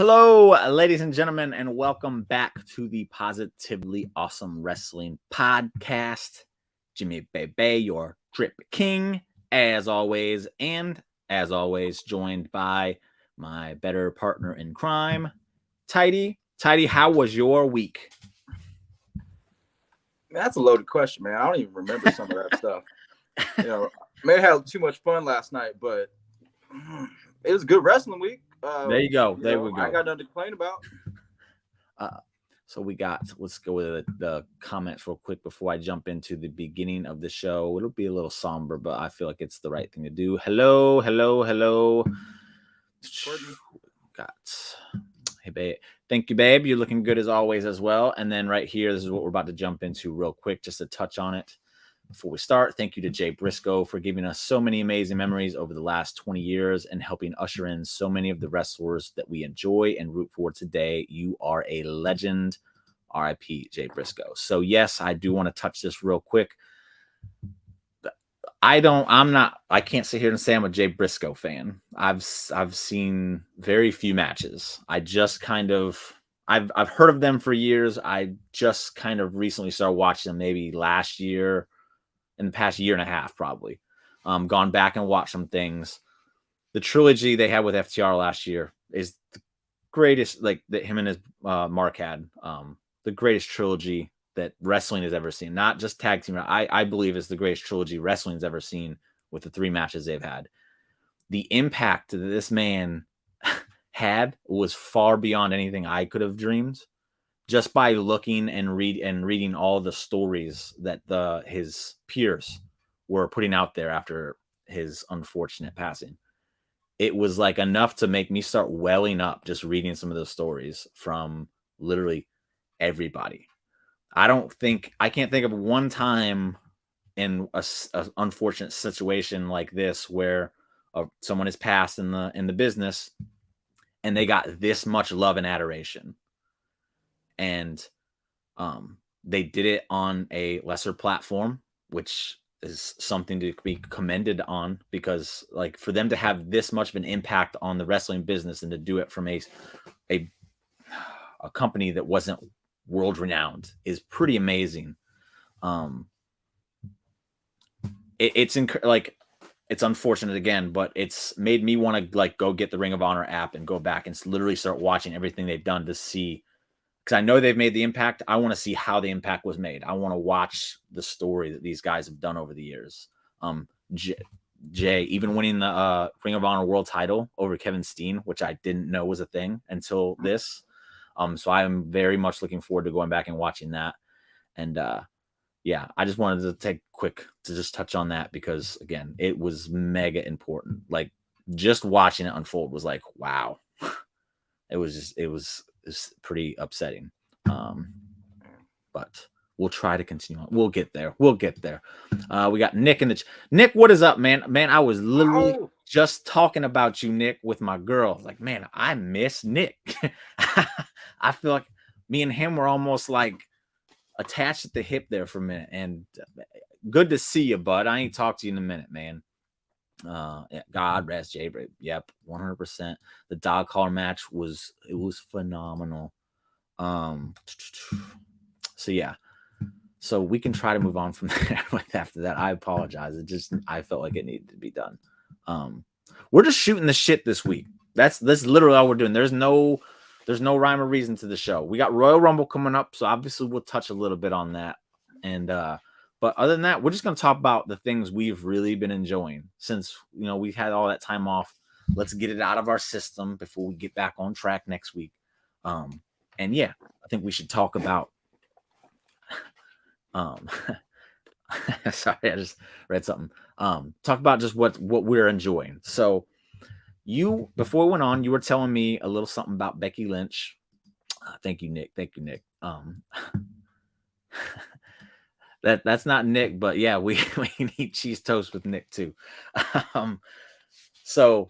Hello, ladies and gentlemen, and welcome back to the Positively Awesome Wrestling Podcast. Jimmy Bebe, your Drip King, as always, joined by my better partner in crime, Tidey. Tidey, how was your week? Man, that's a loaded question, man. I don't even remember some of that stuff. May have had too much fun last night, but it was a good wrestling week. There you go. There we go. I ain't got nothing to complain about. So let's go with the comments real quick before I jump into the beginning of the show. It'll be a little somber, but I feel like it's the right thing to do. Hello. Hey, babe. Thank you, babe. You're looking good as always as well. And then right here, this is what we're about to jump into real quick, just to touch on it. Before we start, thank you to Jay Briscoe for giving us so many amazing memories over the last 20 years and helping usher in so many of the wrestlers that we enjoy and root for today. You are a legend. RIP, Jay Briscoe. So yes, I do want to touch this real quick. I can't sit here and say I'm a Jay Briscoe fan. I've seen very few matches. I've heard of them for years. I just kind of recently started watching them maybe last year, in the past year and a half, probably. Gone back and watched some things. The trilogy they had with FTR last year is the greatest, like that him and his Mark had. The greatest trilogy that wrestling has ever seen. Not just tag team. I believe it's the greatest trilogy wrestling's ever seen with the 3 matches they've had. The impact that this man had was far beyond anything I could have dreamed. Just by looking and reading all the stories that his peers were putting out there after his unfortunate passing, it was like enough to make me start welling up just reading some of those stories from literally everybody. I can't think of one time in a unfortunate situation like this where someone has passed in the business and they got this much love and adoration. And they did it on a lesser platform, which is something to be commended on, because like for them to have this much of an impact on the wrestling business and to do it from a company that wasn't world renowned is pretty amazing. It's unfortunate again, but it's made me want to like go get the Ring of Honor app and go back and literally start watching everything they've done to see. Because I know they've made the impact. I want to see how the impact was made. I want to watch the story that these guys have done over the years. Jay, even winning the Ring of Honor world title over Kevin Steen, which I didn't know was a thing until this. So I am very much looking forward to going back and watching that. And yeah, I just wanted to take quick to just touch on that because, again, it was mega important. Like, just watching it unfold was like, wow. It was pretty upsetting. But we'll try to continue on. We'll get there. We got Nick in the Nick, what is up, man? Man, I was literally just talking about you, Nick, with my girl. Like, man, I miss Nick. I feel like me and him were almost like attached at the hip there for a minute. And good to see you, bud. I ain't talked to you in a minute, man. Yeah, God rest Jay. Yep, 100%. The dog collar match was phenomenal. So yeah, so we can try to move on from there. After that, I apologize. I felt like it needed to be done. We're just shooting the shit this week. That's literally all we're doing. There's no rhyme or reason to the show. We got Royal Rumble coming up, so obviously we'll touch a little bit on that. And but other than that, we're just going to talk about the things we've really been enjoying since, we've had all that time off. Let's get it out of our system before we get back on track next week. And yeah, I think we should talk about, sorry, I just read something. Talk about just what we're enjoying. So before we went on, you were telling me a little something about Becky Lynch. Thank you, Nick. That's not Nick, but yeah, we need cheese toast with Nick too. So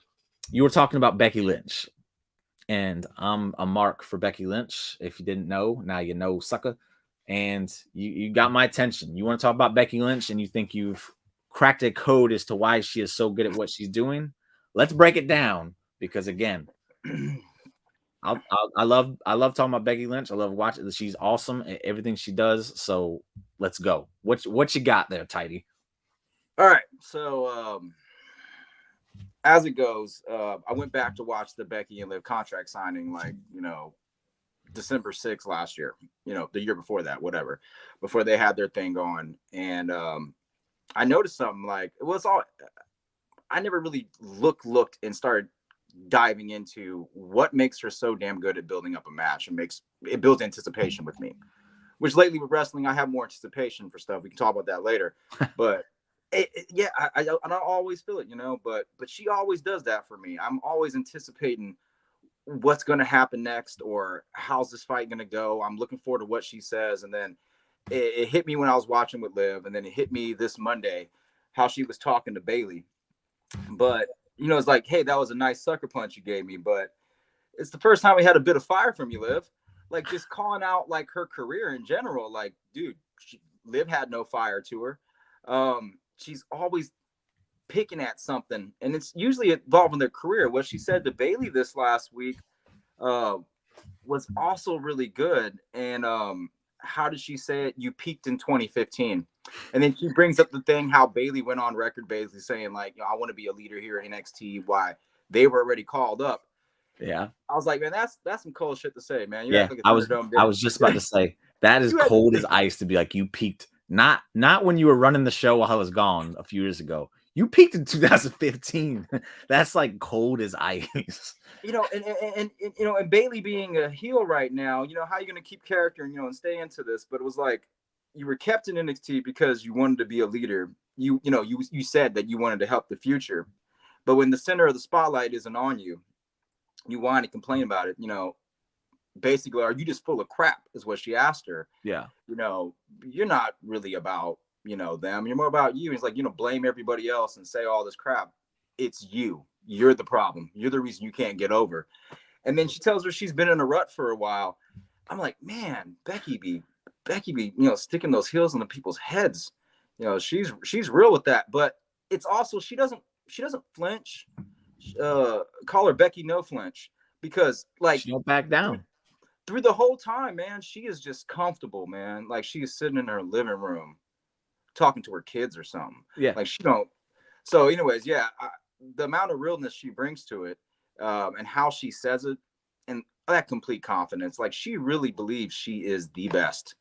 you were talking about Becky Lynch, and I'm a mark for Becky Lynch. If you didn't know, now you know, sucker. And you got my attention. You want to talk about Becky Lynch, and you think you've cracked a code as to why she is so good at what she's doing. Let's break it down, because again, I love talking about Becky Lynch. I love watching. She's awesome at everything she does. So let's go. What you got there, Tidey? All right. So as it goes, I went back to watch the Becky and Liv contract signing, like, December 6th last year, the year before that, whatever, before they had their thing going. And I noticed something, like, it was all, I never really looked and started diving into what makes her so damn good at building up a match, and it builds anticipation with me, which lately with wrestling, I have more anticipation for stuff. We can talk about that later. But yeah, I don't always feel it, but she always does that for me. I'm always anticipating what's going to happen next, or how's this fight going to go. I'm looking forward to what she says. And then it hit me when I was watching with Liv, and then it hit me this Monday how she was talking to Bailey. But it's like, hey, that was a nice sucker punch you gave me, but it's the first time we had a bit of fire from you, Liv. Like, just calling out, like, her career in general. Like, dude, Liv had no fire to her. She's always picking at something, and it's usually involving their career. What she said to Bailey this last week was also really good. And how did she say it? You peaked in 2015. And then she brings up the thing how Bailey went on record basically saying, like, I want to be a leader here at NXT. Why? They were already called up. Yeah. I was like, man, that's some cold shit to say, man. You Yeah, act like a Thunderdome. I was just about to say that is cold as ice to be like, you peaked not when you were running the show while I was gone a few years ago. You peaked in 2015. That's like cold as ice. And Bailey being a heel right now, how are you going to keep character and stay into this? But it was like, you were kept in NXT because you wanted to be a leader. You said that you wanted to help the future, but when the center of the spotlight isn't on you, you whine and complain about it. Basically, are you just full of crap? Is what she asked her. Yeah. You're not really about them. You're more about you. It's like, blame everybody else and say all this crap. It's you. You're the problem. You're the reason you can't get over. And then she tells her she's been in a rut for a while. I'm like, man, Becky be sticking those heels into people's heads. She's real with that. But it's also, she doesn't flinch. Call her Becky No Flinch, because, like, she don't back down through the whole time, man. She is just comfortable, man. Like, she is sitting in her living room talking to her kids or something. Yeah. Like, she don't. So anyways, yeah, the amount of realness she brings to it, and how she says it, and that complete confidence, like, she really believes she is the best,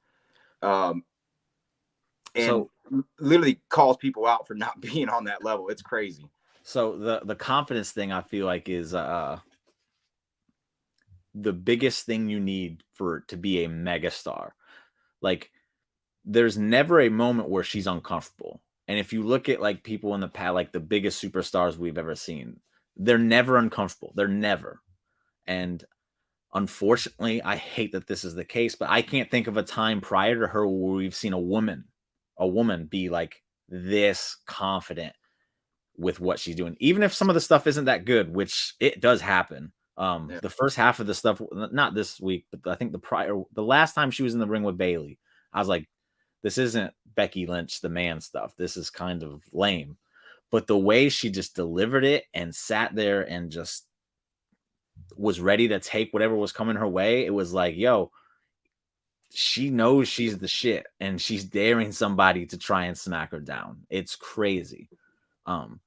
and so literally calls people out for not being on that level. It's crazy. So the confidence thing, I feel like, is the biggest thing you need to be a megastar. Like, there's never a moment where she's uncomfortable. And if you look at, like, people in the past, like the biggest superstars we've ever seen, they're never uncomfortable. They're never. And unfortunately, I hate that this is the case, but I can't think of a time prior to her where we've seen a woman be like this confident with what she's doing, even if some of the stuff isn't that good, which it does happen. The first half of the stuff, not this week, but I think the last time she was in the ring with Bailey, I was like, this isn't Becky Lynch, the man stuff. This is kind of lame. But the way she just delivered it and sat there and just was ready to take whatever was coming her way, it was like, yo, she knows she's the shit, and she's daring somebody to try and smack her down. It's crazy. And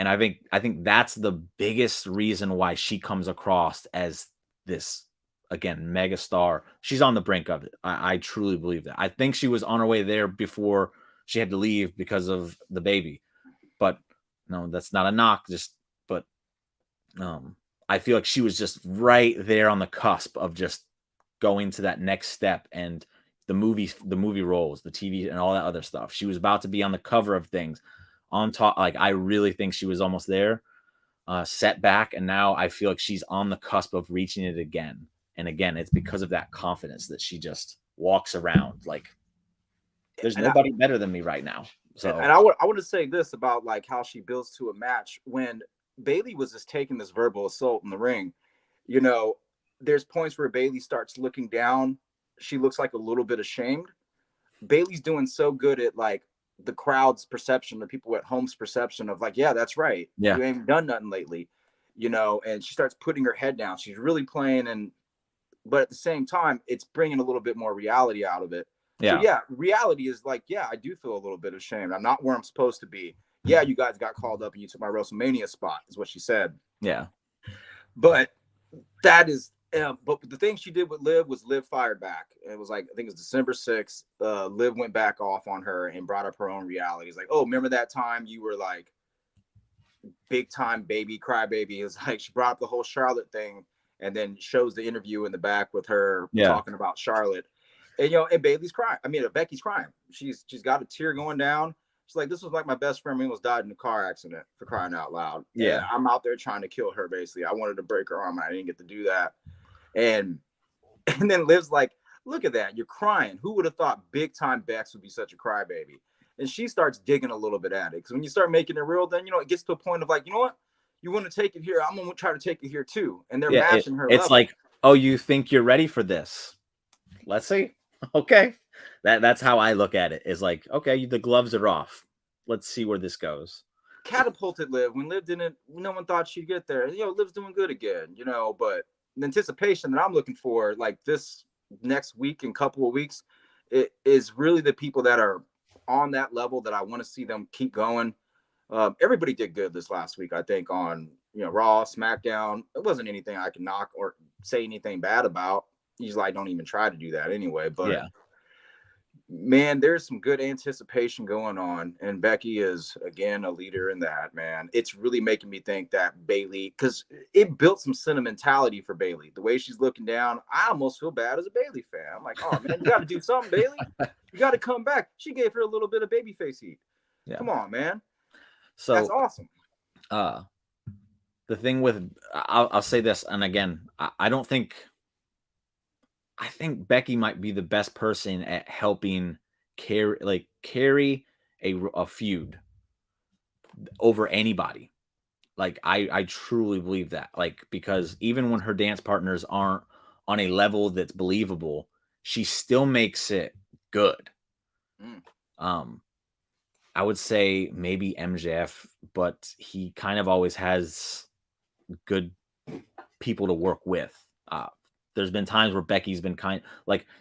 I think that's the biggest reason why she comes across as this, again, megastar. She's on the brink of it. I truly believe that. I think she was on her way there before she had to leave because of the baby. But no, that's not a knock. But I feel like she was just right there on the cusp of just going to that next step, and the movie roles, the TV, and all that other stuff. She was about to be on the cover of things. On top, like, I really think she was almost there, set back, and now I feel like she's on the cusp of reaching it again. And again, it's because of that confidence that she just walks around like there's nobody better than me right now. So, and I want to say this about, like, how she builds to a match. When Bailey was just taking this verbal assault in the ring, there's points where Bailey starts looking down. She looks like a little bit ashamed. Bailey's doing so good at, like, the crowd's perception, the people at home's perception of, like, yeah, that's right. Yeah. You ain't done nothing lately. and she starts putting her head down. She's really playing, but at the same time, it's bringing a little bit more reality out of it. So Yeah. yeah, reality is like, yeah, I do feel a little bit ashamed. I'm not where I'm supposed to be. Yeah, you guys got called up and you took my WrestleMania spot, is what she said. Yeah. But that is, but the thing she did with Liv was Liv fired back. It was like, I think it was December 6th. Liv went back off on her and brought up her own reality. It's like, oh, remember that time you were like big time baby, crybaby? It's like she brought up the whole Charlotte thing and then shows the interview in the back with her talking about Charlotte. And and Bailey's crying. I mean, Becky's crying. She's got a tear going down. She's like, this was like my best friend almost died in a car accident, for crying out loud. Yeah. And I'm out there trying to kill her, basically. I wanted to break her arm. I didn't get to do that. And then Liv's like, look at that. You're crying. Who would have thought big time Bex would be such a crybaby? And she starts digging a little bit at it. Because when you start making it real, then, it gets to a point of like, you know what? You want to take it here. I'm going to try to take it here too. And they're matching her It's level. like, oh, you think you're ready for this? Let's see. Okay. That's how I look at it, is like, okay, the gloves are off. Let's see where this goes. Catapulted Liv when Liv didn't, no one thought she'd get there. Liv's doing good again, but the anticipation that I'm looking for, like this next week and couple of weeks, it is really the people that are on that level that I want to see them keep going. Everybody did good this last week, I think, on Raw, SmackDown. It wasn't anything I can knock or say anything bad about. Usually I don't even try to do that anyway, but yeah. Man, there's some good anticipation going on, and Becky is again a leader in that. Man, it's really making me think that Bayley, because it built some sentimentality for Bayley. The way she's looking down, I almost feel bad as a Bayley fan. I'm like, oh man, you got to do something, Bayley. You got to come back. She gave her a little bit of babyface heat. Yeah. Come on, man. So that's awesome. The thing with, I'll say this, and again, I think Becky might be the best person at helping carry a feud over anybody. Like I truly believe that. Like, because even when her dance partners aren't on a level that's believable, she still makes it good. I would say maybe MJF, but he kind of always has good people to work with. There's been times where Becky's been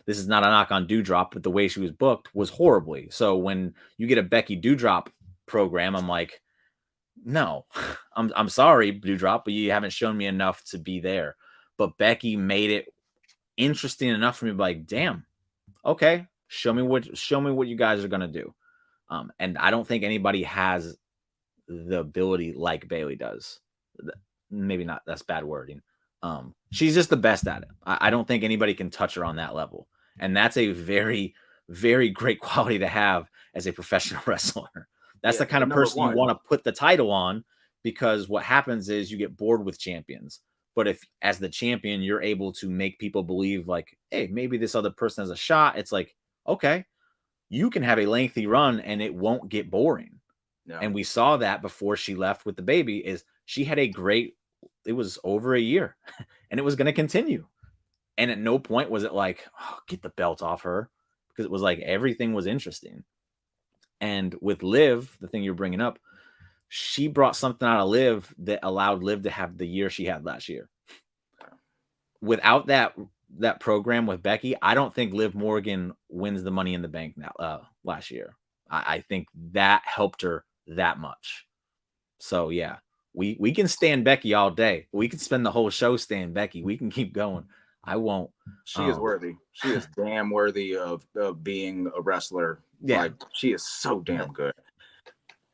this is not a knock on Doudrop, but the way she was booked was horribly. So when you get a Becky Doudrop program, I'm like, no, I'm sorry, Doudrop, but you haven't shown me enough to be there. But Becky made it interesting enough for me to be like, damn, okay, show me what you guys are gonna do. And I don't think anybody has the ability like Bayley does. Maybe not, that's bad wording. She's just the best at it. I don't think anybody can touch her on that level. And that's a very, very great quality to have as a professional wrestler. That's the kind of person you want to put the title on, because what happens is you get bored with champions. But if as the champion, you're able to make people believe like, hey, maybe this other person has a shot. It's like, okay, you can have a lengthy run and it won't get boring. No. And we saw that before she left with the baby, is she had it was over a year and it was going to continue. And at no point was it like, oh, get the belt off her, because it was like everything was interesting. And with Liv, the thing you're bringing up, she brought something out of Liv that allowed Liv to have the year she had last year. Without that program with Becky, I don't think Liv Morgan wins the Money in the Bank now last year. I think that helped her that much. So yeah, we can stand Becky all day. We can spend the whole show standing Becky. We can keep going. I won't. She is worthy. She is damn worthy of being a wrestler. Yeah, like, she is so damn good.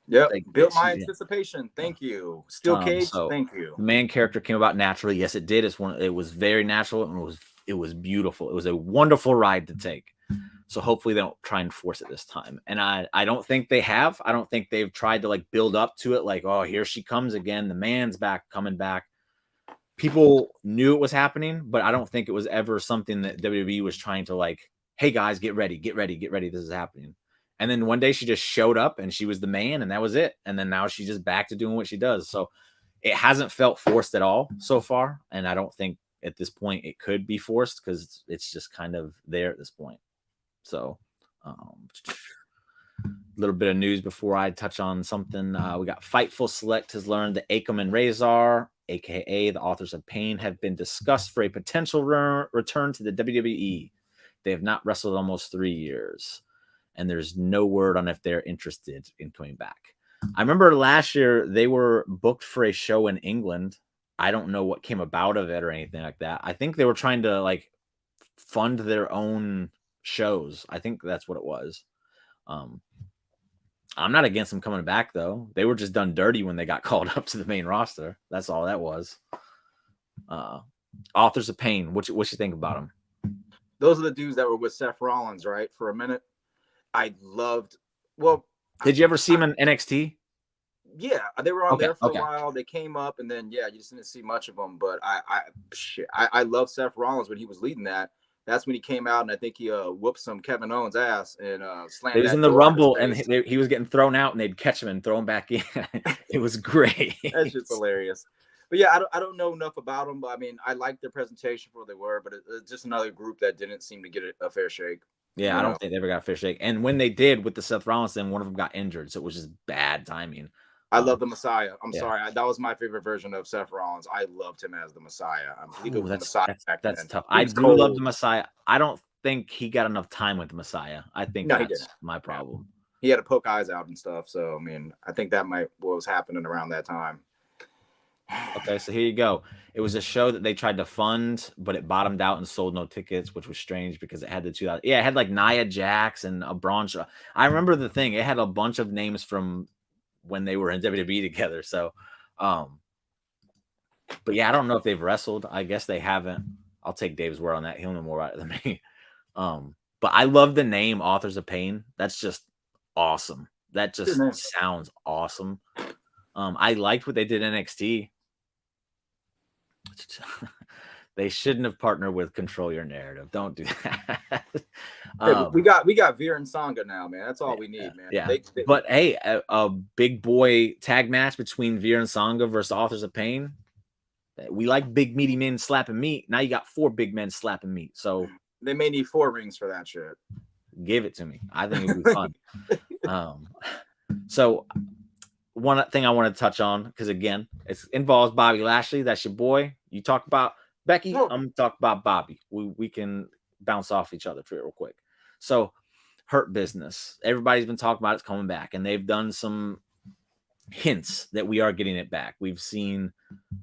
Yep, built my anticipation. Thank you. Steel Cage. Thank you. The main character came about naturally. Yes, it did. It was very natural, and it was beautiful. It was a wonderful ride to take. So hopefully they don't try and force it this time. And I don't think they have. I don't think they've tried to like build up to it. Like, oh, here she comes again. The man's coming back. People knew it was happening, but I don't think it was ever something that WWE was trying to like, hey guys, get ready. This is happening. And then one day she just showed up and she was the man, and that was it. And then now she's just back to doing what she does. So it hasn't felt forced at all so far. And I don't think at this point it could be forced, because it's just kind of there at this point. So a little bit of news before I touch on something. We got Fightful Select has learned that Akam and Razor aka the Authors of Pain, have been discussed for a potential return to the WWE. They have not wrestled almost 3 years, and there's no word on if they're interested in coming back. I remember last year they were booked for a show in England. I don't know what came about of it or anything like that. I think they were trying to like fund their own shows. I think that's what it was. I'm not against them coming back though. They were just done dirty when they got called up to the main roster. That's all that was. Authors of Pain. What you think about them? Those are the dudes that were with Seth Rollins, right? For a minute. I loved. Well, did you ever see them in NXT? Yeah, they were on there for a while. They came up, and then you just didn't see much of them. But I love Seth Rollins when he was leading that. That's when he came out, and I think he whooped some Kevin Owens' ass and slammed. He was in the Rumble, and he was getting thrown out, and they'd catch him and throw him back in. It was great. That's just hilarious. But yeah, I don't know enough about them. But I mean, I liked their presentation for what they were, but it's just another group that didn't seem to get a fair shake. Yeah, I don't think they ever got a fair shake. And when they did with the Seth Rollins thing, one of them got injured, so it was just bad timing. I love the Messiah. I'm sorry. That was my favorite version of Seth Rollins. I loved him as the Messiah. I believe it was the Messiah. That's tough. I do love the Messiah. I don't think he got enough time with the Messiah. I think that's my problem. He had to poke eyes out and stuff. So, I mean, I think that what was happening around that time. Okay, so here you go. It was a show that they tried to fund, but it bottomed out and sold no tickets, which was strange because it had the 2000. Yeah, it had like Nia Jax and a Braun. I remember the thing. It had a bunch of names from when they were in WWE together. So, but yeah, I don't know if they've wrestled. I guess they haven't. I'll take Dave's word on that. He'll know more about it than me. But I love the name Authors of Pain. That's just awesome. That just sounds awesome. I liked what they did in NXT. They shouldn't have partnered with Control Your Narrative. Don't do that. We got Veer and Sangha now, man. That's all we need, man. Yeah. But hey, a big boy tag match between Veer and Sangha versus Authors of Pain. We like big meaty men slapping meat. Now you got 4 big men slapping meat. So they may need 4 rings for that shit. Give it to me. I think it would be fun. So one thing I want to touch on, because again, it involves Bobby Lashley. That's your boy. You talk about Becky. I'm gonna talk about Bobby. We can bounce off each other real quick. So, Hurt Business. Everybody's been talking about it's coming back, and they've done some hints that we are getting it back. We've seen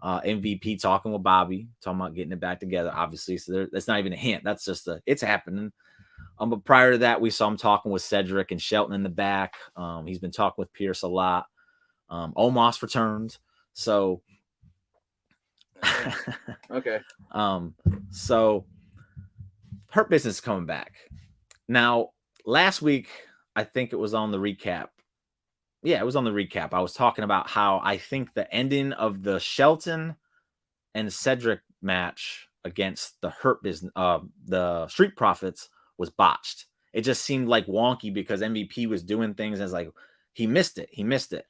MVP talking with Bobby, talking about getting it back together. Obviously, so that's not even a hint. That's just it's happening. But prior to that, we saw him talking with Cedric and Shelton in the back. He's been talking with Pierce a lot. Omos returned. So okay. So Hurt Business is coming back. Now, last week, I think it was on the recap. Yeah, it was on the recap. I was talking about how I think the ending of the Shelton and Cedric match against the Hurt Business, the Street Profits, was botched. It just seemed like wonky because MVP was doing things as like he missed it.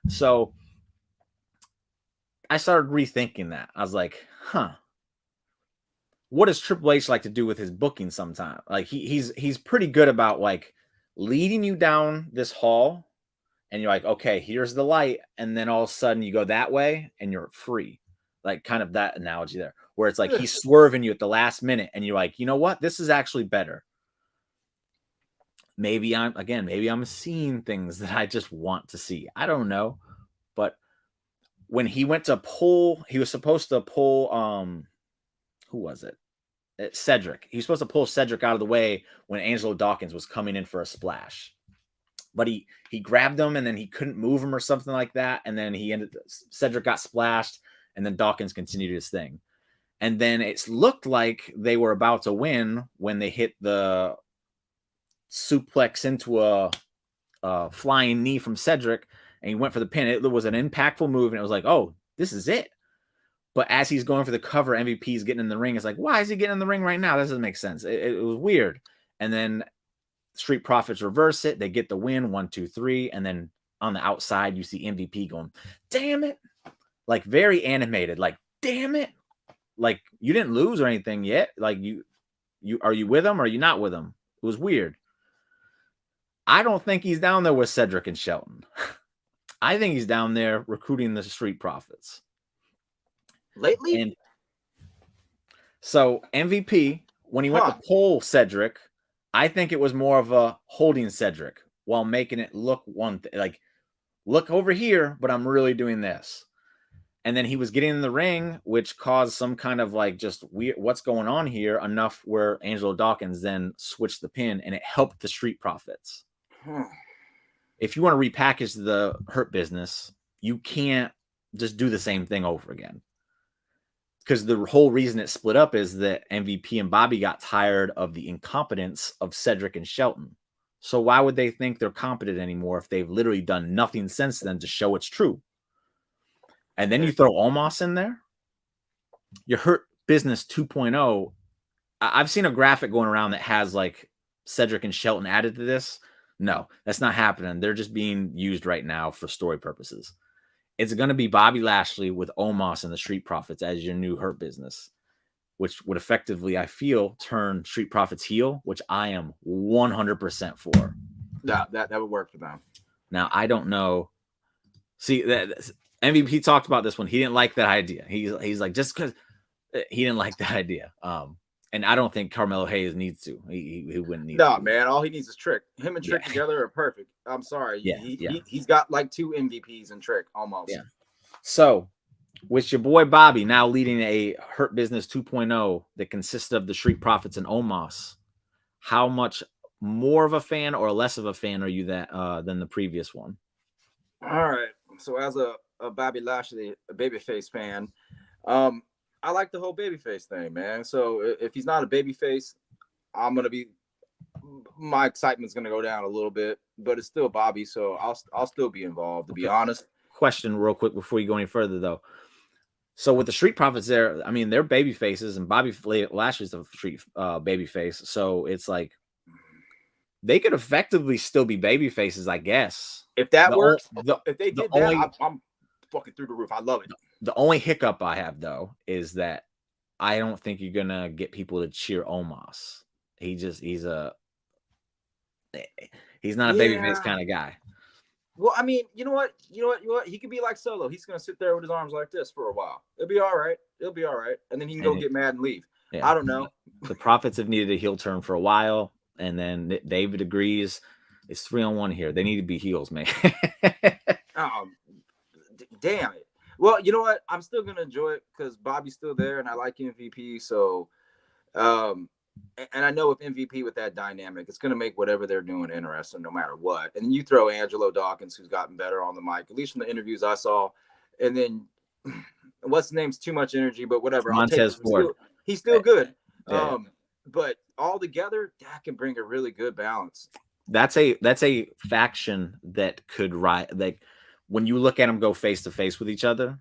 So I started rethinking that. I was like, what does Triple H like to do with his booking sometime? Like he's pretty good about like leading you down this hall and you're like, okay, here's the light. And then all of a sudden you go that way and you're free. Like kind of that analogy there where it's like he's swerving you at the last minute and you're like, you know what? This is actually better. Maybe I'm seeing things that I just want to see. I don't know. But when he went to pull, he was supposed to pull, who was it? Cedric. He was supposed to pull Cedric out of the way when Angelo Dawkins was coming in for a splash. But he grabbed him and then he couldn't move him or something like that. And then Cedric got splashed and then Dawkins continued his thing. And then it looked like they were about to win when they hit the suplex into a flying knee from Cedric and he went for the pin. It was an impactful move and it was like, oh, this is it. But as he's going for the cover, MVP is getting in the ring. It's like, why is he getting in the ring right now? That doesn't make sense. It was weird. And then Street Profits reverse it. They get the win, 1, 2, 3. And then on the outside, you see MVP going, damn it. Like very animated. Like, damn it. Like you didn't lose or anything yet. Like you are you with him or are you not with him? It was weird. I don't think he's down there with Cedric and Shelton. I think he's down there recruiting the Street Profits. Lately? And so MVP, when he went to Huh. pull Cedric, I think it was more of a holding Cedric while making it look like look over here, but I'm really doing this. And then he was getting in the ring, which caused some kind of like just weird what's going on here enough where Angelo Dawkins then switched the pin and it helped the Street Profits. Huh. If you want to repackage the Hurt Business, you can't just do the same thing over again. Because the whole reason it split up is that MVP and Bobby got tired of the incompetence of Cedric and Shelton. So why would they think they're competent anymore if they've literally done nothing since then to show it's true? And then you throw Omos in there. Your Hurt Business 2.0. I've seen a graphic going around that has like Cedric and Shelton added to this. No, that's not happening. They're just being used right now for story purposes. It's going to be Bobby Lashley with Omos and the Street Profits as your new Hurt Business, which would effectively, I feel, turn Street Profits heel, which I am 100% for. Yeah, that would work for them. Now, I don't know. See, that MVP talked about this one. He didn't like that idea. He's like, just because he didn't like that idea. And I don't think Carmelo Hayes needs to. He wouldn't need to. No, man. All he needs is Trick. Him and Trick together are perfect. I'm sorry. He's got like 2 MVPs in Trick almost. Yeah. So, with your boy Bobby now leading a Hurt Business 2.0 that consists of the Street Profits and Omos, how much more of a fan or less of a fan are you than the previous one? All right. So as a Bobby Lashley, a babyface fan, I like the whole babyface thing, man. So if he's not a babyface, my excitement's gonna go down a little bit, but it's still Bobby, so I'll still be involved, to be honest. Question real quick before you go any further though. So with the Street Profits there, I mean, they're baby faces and Bobby Lashley's a street baby face. So it's like they could effectively still be baby faces, I guess. If that works, if they did that, I'm fucking through the roof. I love it. The only hiccup I have though is that I don't think you're gonna get people to cheer Omos. He's not a babyface kind of guy. Well, I mean, you know what? He could be like Solo. He's gonna sit there with his arms like this for a while. It'll be all right. And then he can go get mad and leave. Yeah. I don't know. The Profits have needed a heel turn for a while, and then David agrees. It's 3-on-1 here. They need to be heels, man. Damn it. Well, you know what? I'm still gonna enjoy it because Bobby's still there, and I like MVP. So, and I know with MVP with that dynamic, it's gonna make whatever they're doing interesting, no matter what. And then you throw Angelo Dawkins, who's gotten better on the mic, at least from the interviews I saw. And then what's his name's too much energy, but whatever. Montez Ford. He's still good. Yeah. But all together, that can bring a really good balance. That's a faction that could like when you look at them go face to face with each other,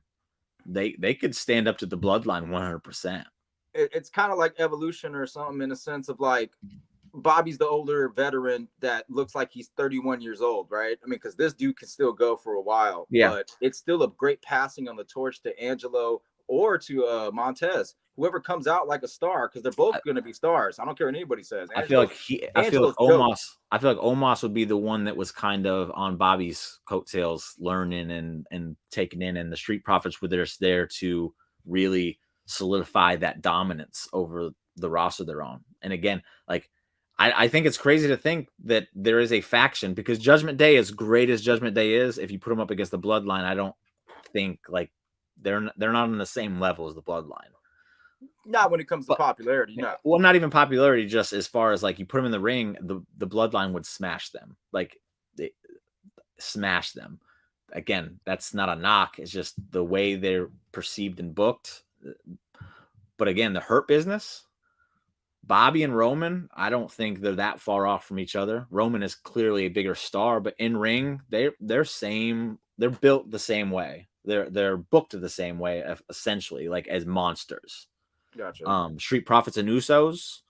they could stand up to the Bloodline 100%. It's kind of like Evolution or something in a sense of like Bobby's the older veteran that looks like he's 31 years old, right? I mean, because this dude can still go for a while. Yeah. But it's still a great passing on the torch to Angelo or to Montez. Whoever comes out like a star, because they're both going to be stars. I don't care what anybody says. I feel like Omos would be the one that was kind of on Bobby's coattails, learning and taking in, and the Street Profits were there to really solidify that dominance over the roster they're on. And again, like I think it's crazy to think that there is a faction, because Judgment Day, as great as Judgment Day is, if you put them up against the Bloodline, I don't think like they're not on the same level as the Bloodline. Not when it comes to popularity, no. Well, not even popularity, just as far as like you put them in the ring, the Bloodline would smash them. Like they smash them. Again, that's not a knock. It's just the way they're perceived and booked. But again, the Hurt Business, Bobby and Roman, I don't think they're that far off from each other. Roman is clearly a bigger star, but in ring, they're built the same way. They're booked the same way, essentially, like as monsters. Gotcha. Street Profits and Usos.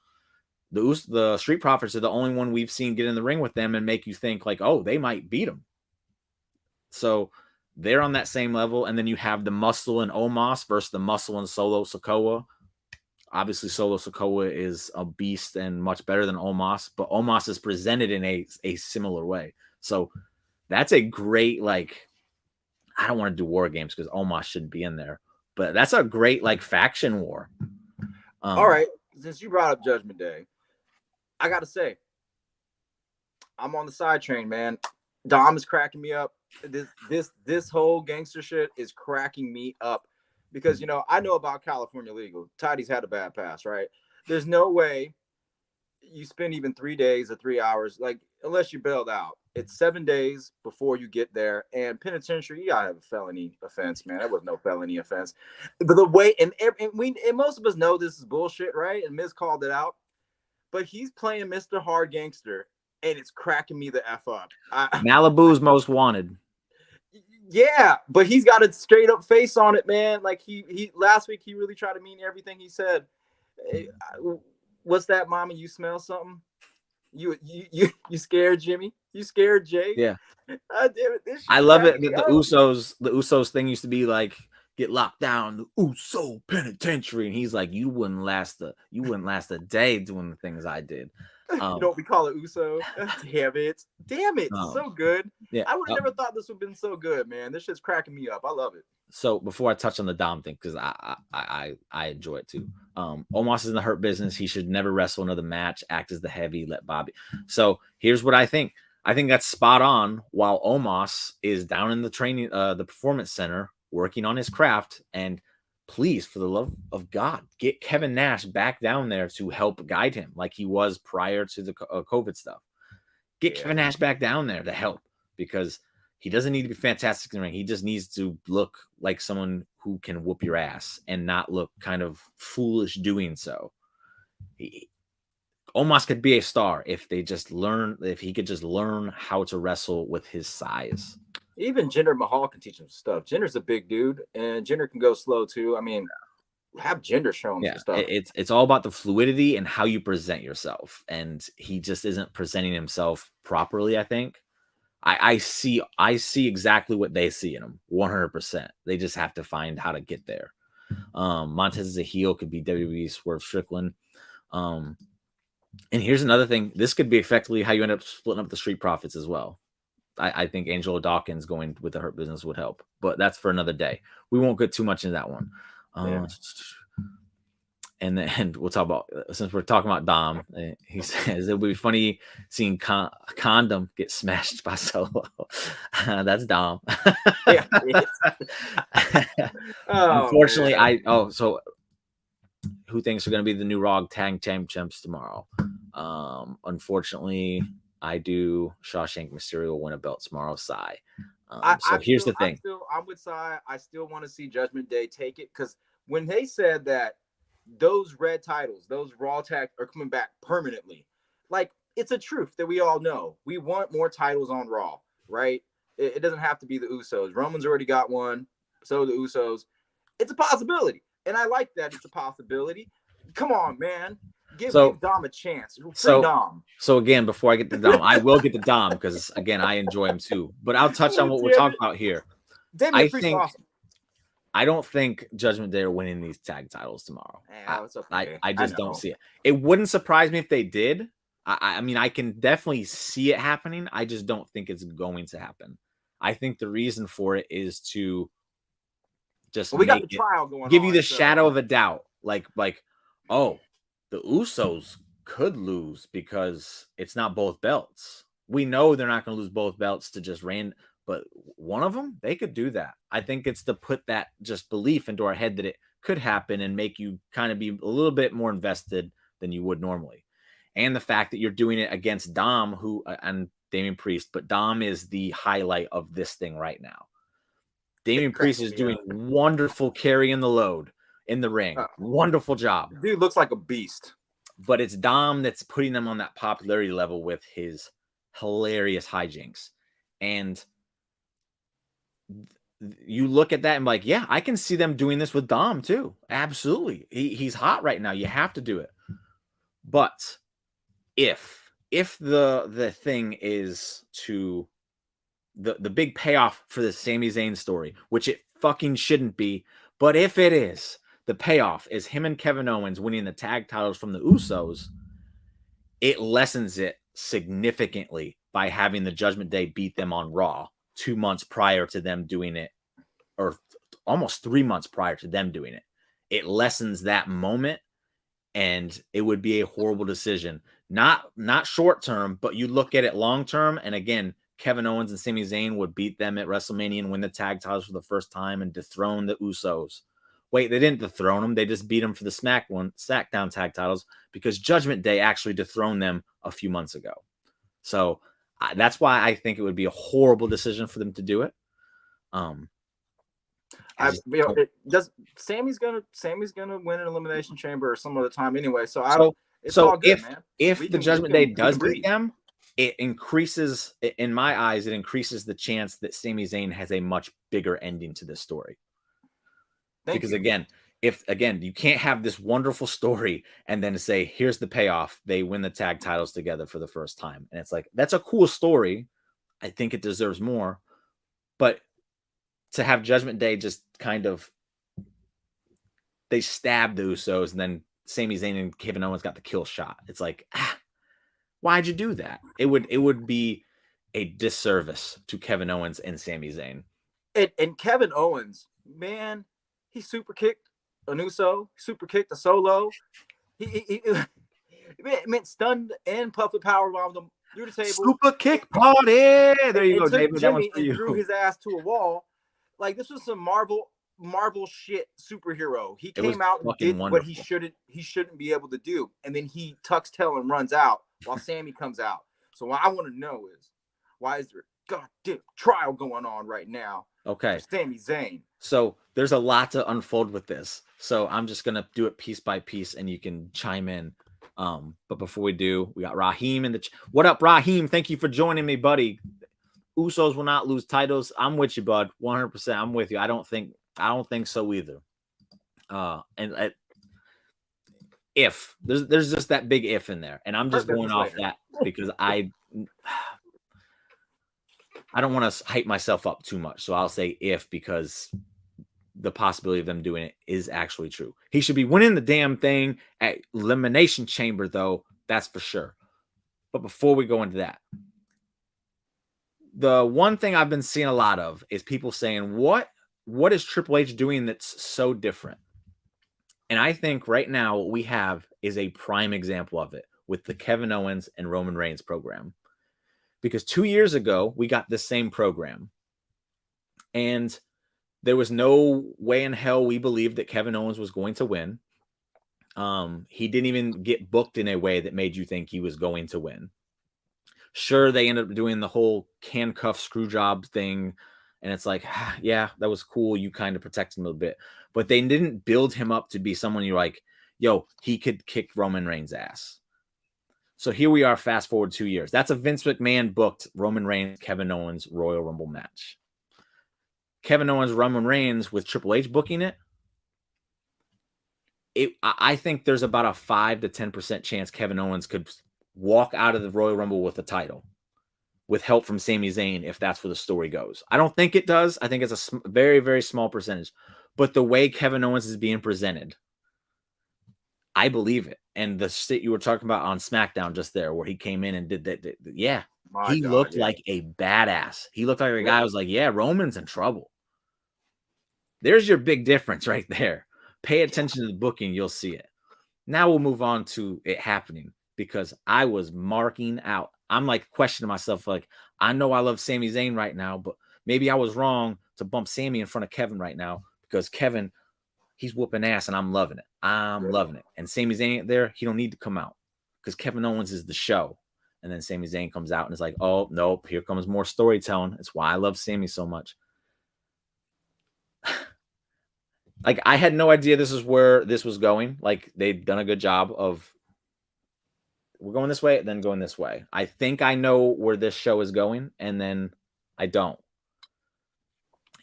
The Street Profits are the only one we've seen get in the ring with them and make you think like, oh, they might beat them. So they're on that same level. And then you have the Muscle and Omos versus the Muscle and Solo Sikoa. Obviously, Solo Sikoa is a beast and much better than Omos, but Omos is presented in a similar way. So that's a great, like, I don't want to do war games because Omos shouldn't be in there. But that's a great like faction war. All right, since you brought up Judgment Day, I gotta say, I'm on the side train, man. Dom is cracking me up. This whole gangster shit is cracking me up because I know about California legal. Tidey's had a bad past, right? There's no way you spend even 3 days or 3 hours, like unless you bailed out. It's 7 days before you get there, and penitentiary, you gotta have a felony offense, man. That was no felony offense, but the way and most of us know this is bullshit, right? And Miz called it out, but he's playing Mr. Hard Gangster, and it's cracking me the f up. Malibu's Most Wanted. Yeah, but he's got a straight up face on it, man. Like he last week he really tried to mean everything he said. What's that, mama? You smell something? You scared Jimmy? You scared Jay? Yeah. Damn it, this I love it that the Usos thing used to be like, get locked down, the Uso penitentiary, and he's like, you wouldn't last a day doing the things I did. You know what we call it, Uso? Damn it, so good. Yeah, I would have never thought this would have been so good, man. This shit's cracking me up. I love it. So before I touch on the Dom thing, because I enjoy it too. Omos is in the Hurt Business. He should never wrestle another match. Act as the heavy. Let Bobby. So here's what I think. I think that's spot on. While Omos is down in the training, the performance center, working on his craft, and please, for the love of God, get Kevin Nash back down there to help guide him, like he was prior to the COVID stuff. Get Kevin Nash back down there to help, because he doesn't need to be fantastic in the ring. He just needs to look like someone who can whoop your ass and not look kind of foolish doing so. Omos could be a star if he could just learn how to wrestle with his size. Even Jinder Mahal can teach him stuff. Jinder's a big dude, and Jinder can go slow too. I mean, have Jinder show him some stuff. It's all about the fluidity and how you present yourself, and he just isn't presenting himself properly. I think I see exactly what they see in him, 100%. They just have to find how to get there. Montez as a heel could be WWE Swerve Strickland. And here's another thing. This could be effectively how you end up splitting up the Street Profits as well. I think Angelo Dawkins going with the Hurt Business would help, but that's for another day. We won't get too much into that one. And then we'll talk about, since we're talking about Dom, he says it would be funny seeing Condom get smashed by Solo. That's Dom. Unfortunately, so who thinks are going to be the new Raw Tag Team Champs tomorrow? Unfortunately, I do. Shawshank Mysterio will win a belt tomorrow. Here's the thing. I'm with Sai. I still want to see Judgment Day take it, because when they said that those red titles, those Raw tag are coming back permanently, like, it's a truth that we all know. We want more titles on Raw, right? It doesn't have to be the Usos. Roman's already got one, so the Usos. It's a possibility, and I like that it's a possibility. Come on, man. Give Dom a chance. Dom. So again, before I get to Dom, I will get to Dom because again, I enjoy him too. But I'll touch on what we're talking about here. I don't think Judgment Day are winning these tag titles tomorrow. I just don't see it. It wouldn't surprise me if they did. I mean, I can definitely see it happening. I just don't think it's going to happen. I think the reason for it is to just we got the trial going on, give you the shadow of a doubt. Like, oh, the Usos could lose because it's not both belts. We know they're not going to lose both belts to just but one of them, they could do that. I think it's to put that just belief into our head that it could happen and make you kind of be a little bit more invested than you would normally. And the fact that you're doing it against Dom, and Damian Priest, but Dom is the highlight of this thing right now. Damian Priest is doing wonderful carrying the load in the ring. Wonderful job. Dude looks like a beast. But it's Dom that's putting them on that popularity level with his hilarious hijinks. And you look at that and like, yeah, I can see them doing this with Dom too. Absolutely. He's hot right now. You have to do it. But if the thing is to the big payoff for the Sami Zayn story, which it fucking shouldn't be, but if it is, the payoff is him and Kevin Owens winning the tag titles from the Usos, it lessens it significantly by having the Judgment Day beat them on Raw 2 months prior to them doing it, or almost 3 months prior to them doing it. It lessens that moment, and it would be a horrible decision. Not short term, but you look at it long term. And again, Kevin Owens and Sami Zayn would beat them at WrestleMania and win the tag titles for the first time and dethrone the Usos. Wait, they didn't dethrone them. They just beat them for the SmackDown tag titles because Judgment Day actually dethroned them a few months ago. So that's why I think it would be a horrible decision for them to do it. Sammy's gonna win an Elimination Chamber or some other time anyway. So it's all good, man. If the Judgment Day does beat them, it increases, in my eyes, it increases the chance that Sami Zayn has a much bigger ending to this story. Because again, you can't have this wonderful story and then say, here's the payoff. They win the tag titles together for the first time. And it's like, that's a cool story. I think it deserves more. But to have Judgment Day just kind of, they stabbed the Usos and then Sami Zayn and Kevin Owens got the kill shot. It's like, why'd you do that? It would be a disservice to Kevin Owens and Sami Zayn. And Kevin Owens, man, he super kicked an Uso, super kicked a Solo. He meant stunned and puffed the power bombed him through the table. Super kick party. There you go, David. Jimmy and threw his ass to a wall. Like, this was some Marvel shit superhero. He came out and did what he shouldn't be able to do, and then he tucks tail and runs out while Sammy comes out. So what I want to know is, why is there a goddamn trial going on right now? Okay, for Sami Zayn. So there's a lot to unfold with this. So I'm just gonna do it piece by piece, and you can chime in. But before we do, we got Raheem in the what up, Raheem? Thank you for joining me, buddy. Usos will not lose titles. I'm with you, bud. 100%. I'm with you. I don't think so either. If there's just that big if in there, and I'm just going off that because I don't want to hype myself up too much. So I'll say if, because the possibility of them doing it is actually true. He should be winning the damn thing at Elimination Chamber, though. That's for sure. But before we go into that, the one thing I've been seeing a lot of is people saying, what is Triple H doing that's so different? And I think right now what we have is a prime example of it with the Kevin Owens and Roman Reigns program. Because 2 years ago, we got this same program. And there was no way in hell we believed that Kevin Owens was going to win. He didn't even get booked in a way that made you think he was going to win. Sure, they ended up doing the whole handcuff screw job thing. And it's like, yeah, that was cool. You kind of protected him a little bit. But they didn't build him up to be someone you're like, yo, he could kick Roman Reigns' ass. So here we are, fast forward 2 years. That's a Vince McMahon booked Roman Reigns, Kevin Owens Royal Rumble match. Kevin Owens, Roman Reigns with Triple H booking it. I think there's about a 5 to 10% chance Kevin Owens could walk out of the Royal Rumble with the title with help from Sami Zayn if that's where the story goes. I don't think it does. I think it's a very, very small percentage. But the way Kevin Owens is being presented, I believe it. And the shit you were talking about on SmackDown just there, where he came in and did that. Yeah. He looked like a badass. He looked like a guy who was like, yeah, Roman's in trouble. There's your big difference right there. Pay attention to the booking. You'll see it. Now we'll move on to it happening, because I was marking out. I'm like questioning myself. Like, I know I love Sami Zayn right now, but maybe I was wrong to bump Sami in front of Kevin right now, because Kevin, he's whooping ass and I'm loving it. I'm loving it. And Sami Zayn there, he don't need to come out because Kevin Owens is the show. And then Sami Zayn comes out and it's like, oh, nope, here comes more storytelling. It's why I love Sami so much. Like, I had no idea this is where this was going. Like, they've done a good job of, we're going this way, then going this way. I think I know where this show is going, and then I don't.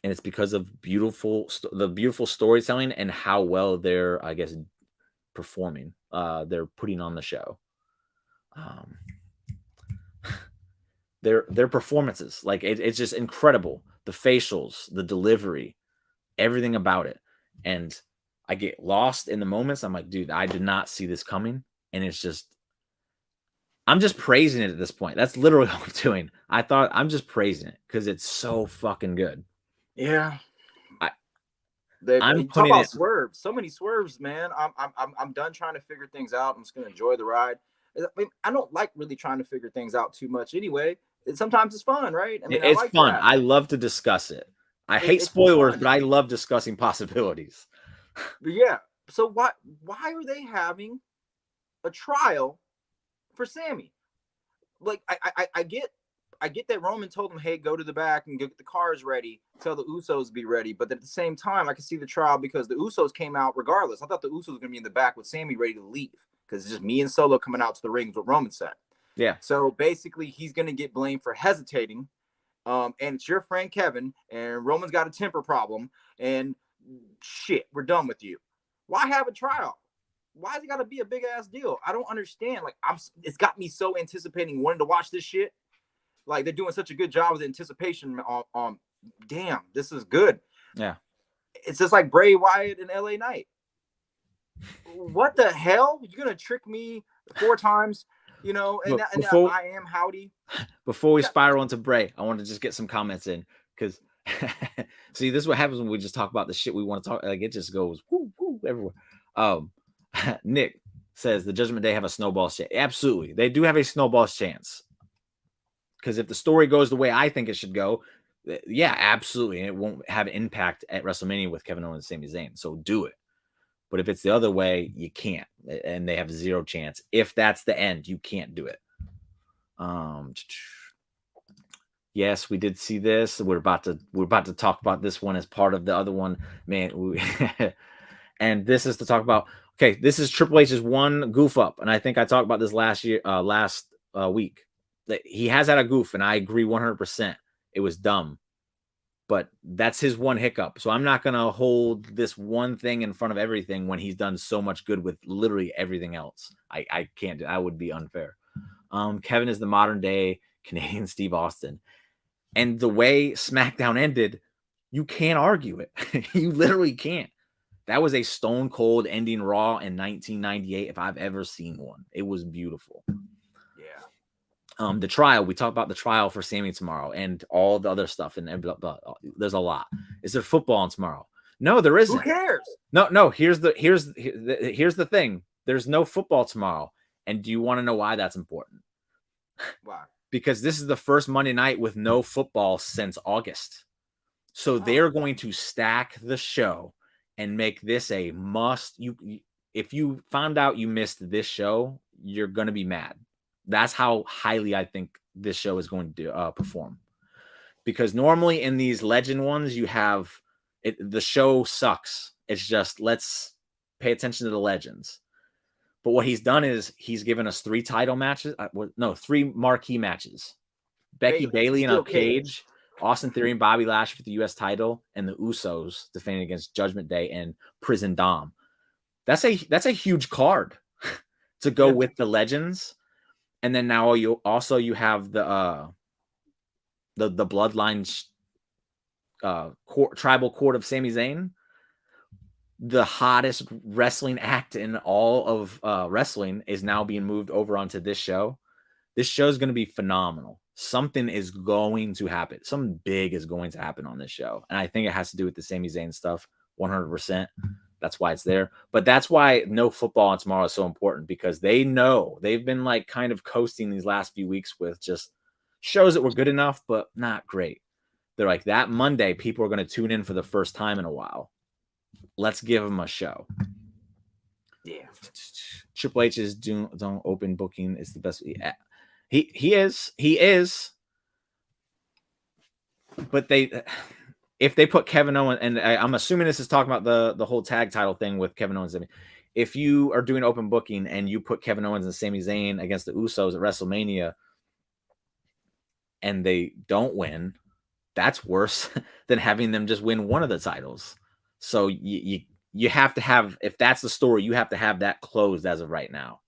And it's because of the beautiful storytelling and how well they're, I guess, performing. They're putting on the show. Their performances, like it's just incredible. The facials, the delivery, everything about it. And I get lost in the moments. I'm like, dude, I did not see this coming. And it's just, I'm just praising it at this point. That's literally what I'm doing. I'm just praising it because it's so fucking good. Yeah. I'm Talk putting about it. swerves. So many swerves, man. I'm done trying to figure things out. I'm just gonna enjoy the ride. I don't like really trying to figure things out too much anyway. Sometimes it's fun, right? I mean, I It's like fun. that. I love to discuss it. I hate It's spoilers, but fun. I love discussing possibilities. But yeah. So why are they having a trial for Sammy? Like I get that Roman told him, hey, go to the back and get the cars ready, tell the Usos to be ready. But at the same time, I can see the trial because the Usos came out regardless. I thought the Usos were gonna be in the back with Sammy ready to leave because it's just me and Solo coming out to the ring, is what Roman said. Yeah. So basically, he's gonna get blamed for hesitating. And it's your friend Kevin, and Roman's got a temper problem, and shit, we're done with you. Why have a trial? Why has it got to be a big ass deal? I don't understand. Like, it's got me so anticipating wanting to watch this shit. Like, they're doing such a good job with anticipation on damn, this is good. Yeah. It's just like Bray Wyatt and LA Knight. What the hell? You're gonna trick me 4 times, you know? And, Look, and I am Howdy. before we spiral into Bray, I want to just get some comments in because see, this is what happens when we just talk about the shit we want to talk. Like, it just goes whoo, whoo, everywhere. Nick says the Judgment Day have a snowball chance. Absolutely, they do have a snowball chance because if the story goes the way I think it should go, yeah, absolutely, and it won't have impact at WrestleMania with Kevin Owens and Sami Zayn. So do it. But if it's the other way, you can't, and they have zero chance. If that's the end, you can't do it. Yes, we did see this. We're about to talk about this one as part of the other one, man. And this is to talk about. Okay, this is Triple H's one goof up, and I think I talked about this last week. That he has had a goof, and I agree 100%. It was dumb, but that's his one hiccup. So I'm not gonna hold this one thing in front of everything when he's done so much good with literally everything else. I can't do. That would be unfair. Kevin is the modern day Canadian Steve Austin. And the way SmackDown ended, you can't argue it. You literally can't. That was a stone cold ending Raw in 1998 if I've ever seen one. It was beautiful. Yeah. The trial, we talked about the trial for Sammy tomorrow and all the other stuff, and blah, blah, blah. There's a lot. Is there football on tomorrow? No, there isn't. Who cares? No. Here's the thing. There's no football tomorrow. And do you want to know why that's important? Why? Because this is the first Monday night with no football since August. So they're going to stack the show and make this a must. If you found out you missed this show, you're going to be mad. That's how highly I think this show is going to perform. Because normally in these legend ones, you have the show sucks. It's just let's pay attention to the legends. But what he's done is he's given us 3 title matches. 3 marquee matches. Becky Bailey in a cage, Austin Theory and Bobby Lashley for the U.S. title, and the Usos defending against Judgment Day and Prison Dom. That's a huge card to go with the legends. And then now you have the Bloodline tribal court of Sami Zayn. The hottest wrestling act in all of wrestling is now being moved over onto this show. This show is going to be phenomenal. Something is going to happen. Something big is going to happen on this show. And I think it has to do with the Sami Zayn stuff 100%. That's why it's there. But that's why no football on tomorrow is so important, because they know they've been like kind of coasting these last few weeks with just shows that were good enough, but not great. They're like, that Monday, people are going to tune in for the first time in a while. Let's give them a show. Yeah. Triple H's don't open booking is the best. He is. But if they put Kevin Owens, and I'm assuming this is talking about the whole tag title thing with Kevin Owens. I mean, if you are doing open booking and you put Kevin Owens and Sami Zayn against the Usos at WrestleMania and they don't win, that's worse than having them just win one of the titles. So you have to have, if that's the story, you have to have that closed as of right now.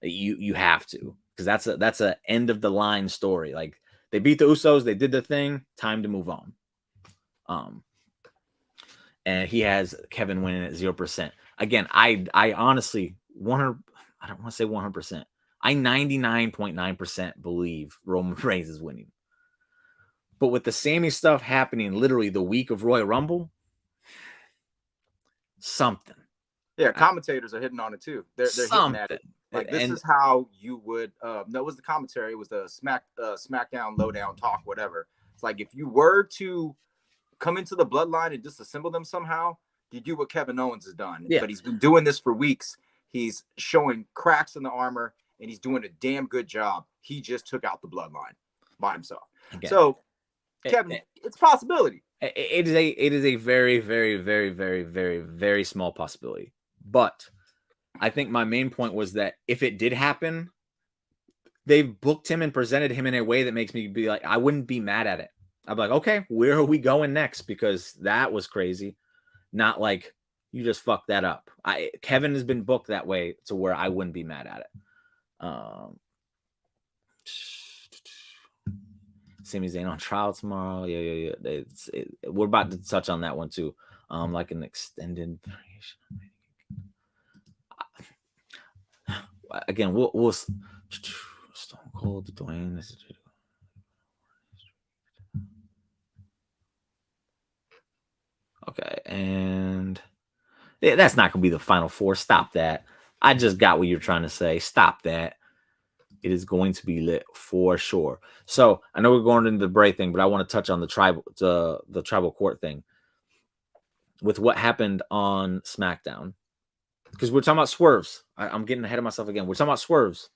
You have to, because that's a end of the line story. Like, they beat the Usos, they did the thing, time to move on. And he has Kevin winning at 0%. Again, I honestly 100. I don't want to say 100%. I 99.9% believe Roman Reigns is winning. But with the Sami stuff happening literally the week of Royal Rumble, something. Yeah, commentators are hitting on it too. They're hitting at Something. it. Like this And is how you would. No, it was the commentary. It was the SmackDown lowdown talk, whatever. It's like if you were to come into the bloodline and disassemble them somehow, you do what Kevin Owens has done. yeah, But he's been doing this for weeks. He's showing cracks in the armor, and he's doing a damn good job. He just took out the bloodline by himself. again, So it, Kevin, it's a possibility. it is a very, very, very, very, very, very small possibility. But I think my main point was that if it did happen, they've booked him and presented him in a way that makes me be like, I wouldn't be mad at it. I'd be like, okay, where are we going next? Because that was crazy. Not like you just fucked that up. Kevin has been booked that way to where I wouldn't be mad at it. Sami Zayn on trial tomorrow. Yeah. We're about to touch on that one too. Like an extended variation. Again, we'll Stone Cold, Dwayne. Okay, and yeah, that's not gonna be the final four. Stop that. I just got what you're trying to say. Stop that. It is going to be lit for sure. So I know we're going into the Bray thing, but I want to touch on the tribal court thing with what happened on SmackDown. Because we're talking about swerves. I'm getting ahead of myself again. We're talking about swerves.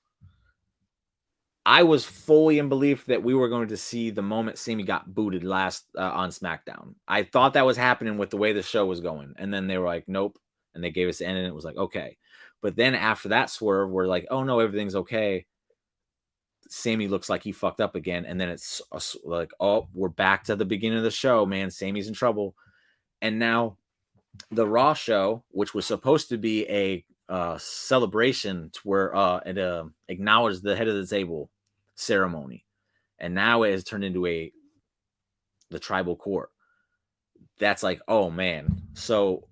I was fully in belief that we were going to see the moment Sami got booted last on SmackDown. I thought that was happening with the way the show was going. And then they were like, nope. And they gave us the end and it was like, okay. But then after that swerve, we're like, oh no, everything's okay. Sami looks like he fucked up again. And then it's like, oh, we're back to the beginning of the show, man. Sami's in trouble. And now the Raw show, which was supposed to be a celebration to where it acknowledged the head of the table ceremony, and now it has turned into the tribal court. That's like, oh man. So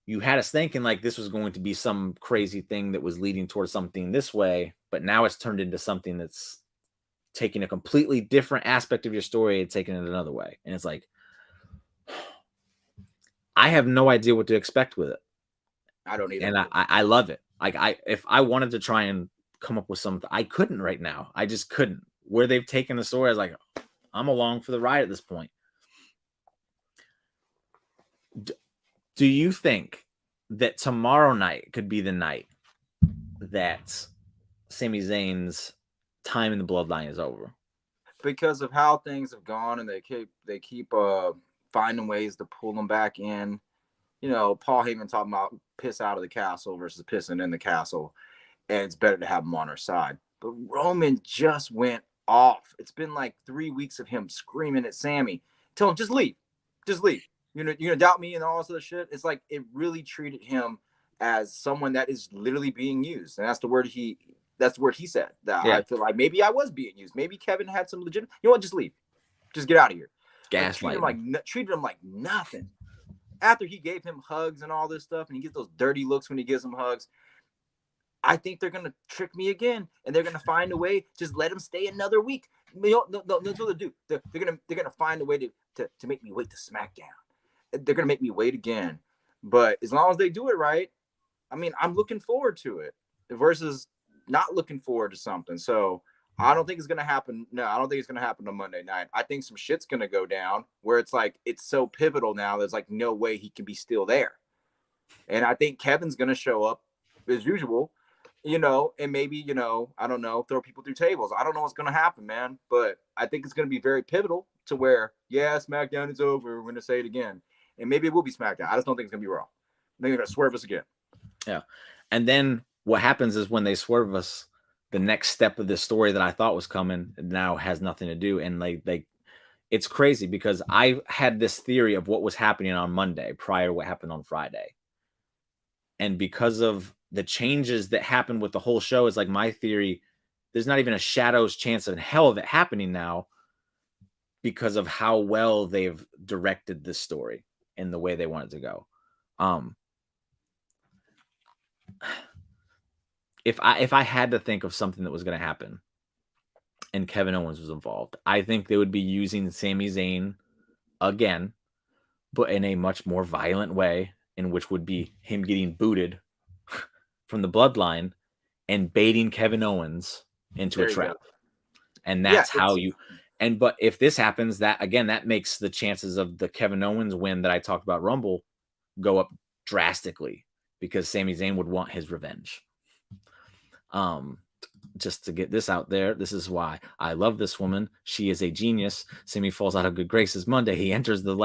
you had us thinking like this was going to be some crazy thing that was leading towards something this way, but now it's turned into something that's taking a completely different aspect of your story and taking it another way. And it's like, I have no idea what to expect with it. I don't either. And I love it. Like if I wanted to try and come up with something, I couldn't right now. I just couldn't. Where they've taken the story, I was like, I'm along for the ride at this point. Do you think that tomorrow night could be the night that Sami Zayn's time in the bloodline is over? Because of how things have gone, and they keep finding ways to pull them back in. You know, Paul Heyman talking about piss out of the castle versus pissing in the castle, and it's better to have him on our side. But Roman just went off. It's been like 3 weeks of him screaming at Sami, tell him just leave, just leave. You're gonna doubt me and all this other shit. It's like it really treated him as someone that is literally being used, and that's the word he said. That I feel like maybe I was being used. Maybe Kevin had some legit. You know what? Just leave. Just get out of here. Like, treated him like nothing. After he gave him hugs and all this stuff, and he gets those dirty looks when he gives him hugs, I think they're gonna trick me again, and they're gonna find a way. Just let him stay another week. No, that's what they do. They're gonna find a way to make me wait to SmackDown. They're gonna make me wait again. But as long as they do it right, I mean, I'm looking forward to it versus not looking forward to something. So I don't think it's gonna happen. No, I don't think it's gonna happen on Monday night. I think some shit's gonna go down where it's like it's so pivotal now. There's like no way he can be still there, and I think Kevin's gonna show up as usual, and maybe I don't know, throw people through tables. I don't know what's gonna happen, man. But I think it's gonna be very pivotal to where SmackDown is over. We're gonna say it again, and maybe it will be SmackDown. I just don't think it's gonna be Raw. I think they're gonna swerve us again. Yeah, and then what happens is when they swerve us, the next step of this story that I thought was coming now has nothing to do. And it's crazy because I had this theory of what was happening on Monday prior to what happened on Friday. And because of the changes that happened with the whole show, is like my theory, there's not even a shadow's chance in hell of it happening now because of how well they've directed this story in the way they want it to go. If I had to think of something that was going to happen and Kevin Owens was involved, I think they would be using Sami Zayn again, but in a much more violent way in which would be him getting booted from the bloodline and baiting Kevin Owens into a trap. And that's how you but if this happens, that again, that makes the chances of the Kevin Owens win that I talked about Rumble go up drastically, because Sami Zayn would want his revenge. Just to get this out there, this is why I love this woman. She is a genius. Sami falls out of good graces Monday. He enters the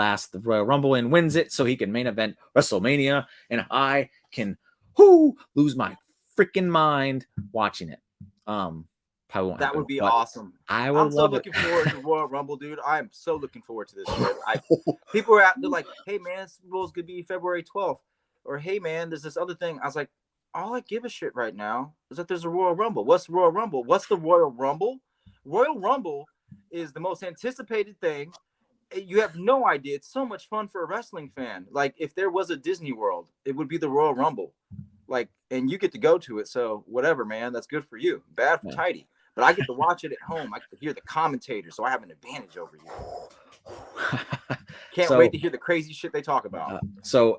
Royal Rumble and wins it so he can main event WrestleMania, and I can lose my freaking mind watching it. Probably won't happen, would be awesome. I'm so looking forward to Royal Rumble, dude. I am so looking forward to this shit. People are out, they're like, hey man, Super Bowl's gonna be February 12th. Or hey man, there's this other thing. I was like, all I give a shit right now is that there's a Royal Rumble. What's the Royal Rumble? What's the Royal Rumble? Royal Rumble is the most anticipated thing. You have no idea. It's so much fun for a wrestling fan. Like, if there was a Disney World, it would be the Royal Rumble. Like, and you get to go to it. So whatever, man, that's good for you. Bad for Tidey. But I get to watch it at home. I get to hear the commentators, so I have an advantage over you. Can't wait to hear the crazy shit they talk about.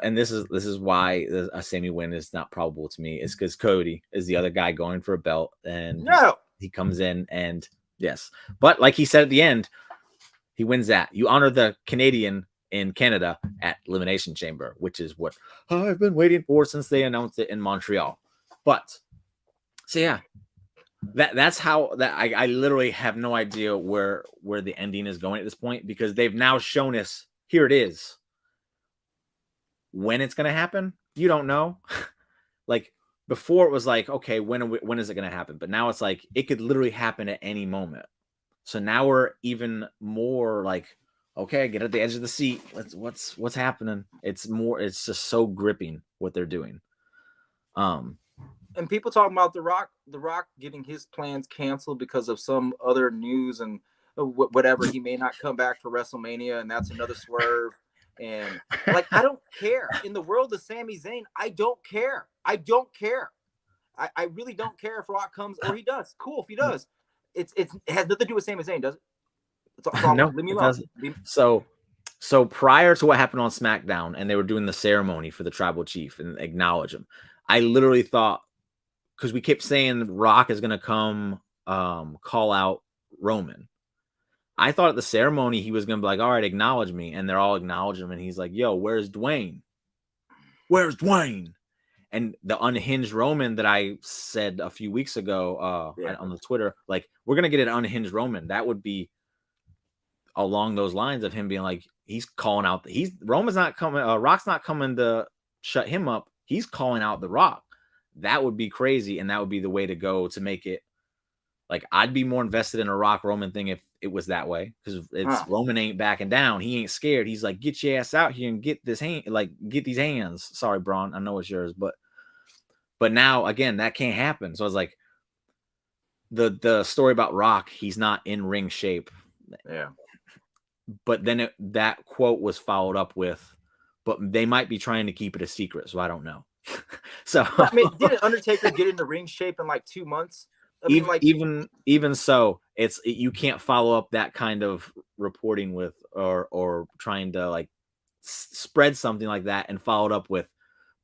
And this is why a Sami win is not probable to me. Is because Cody is the other guy going for a belt, and he comes in, and yes, but like he said at the end, he wins that. You honor the Canadian in Canada at Elimination Chamber, which is what I've been waiting for since they announced it in Montreal. But so yeah. That's how that I literally have no idea where the ending is going at this point, because they've now shown us, here it is. When it's going to happen, you don't know. Like before it was like, okay, when is it going to happen? But now it's like it could literally happen at any moment. So now we're even more like, okay, get at the edge of the seat. What's happening? It's just so gripping what they're doing. And people talking about The Rock getting his plans canceled because of some other news and whatever. He may not come back for WrestleMania, and that's another swerve. And like, I don't care. In the world of Sami Zayn, I don't care. I I really don't care if Rock comes or he does. Cool if he does. It has nothing to do with Sami Zayn, does it? It's all no, leave me alone. So prior to what happened on SmackDown, and they were doing the ceremony for the tribal chief and acknowledge him, I literally thought, because we kept saying Rock is going to come call out Roman. I thought at the ceremony he was going to be like, all right, acknowledge me. And they're all acknowledging him. And he's like, yo, where's Dwayne? Where's Dwayne? And the unhinged Roman that I said a few weeks ago on the Twitter, like, we're going to get an unhinged Roman. That would be along those lines of him being like, he's calling out. Roman's not coming. Rock's not coming to shut him up. He's calling out The Rock. That would be crazy, and that would be the way to go to make it. Like, I'd be more invested in a Rock Roman thing if it was that way, because Roman ain't backing down. He ain't scared. He's like, get your ass out here and get this hand, like, get these hands. Sorry, Braun, I know it's yours, but now again, that can't happen. So I was like, the story about Rock, he's not in ring shape. Yeah. But then that quote was followed up with, but they might be trying to keep it a secret, so I don't know. So I mean, didn't Undertaker get into ring shape in like 2 months? I mean, even so, you can't follow up that kind of reporting with or trying to like spread something like that and follow it up with,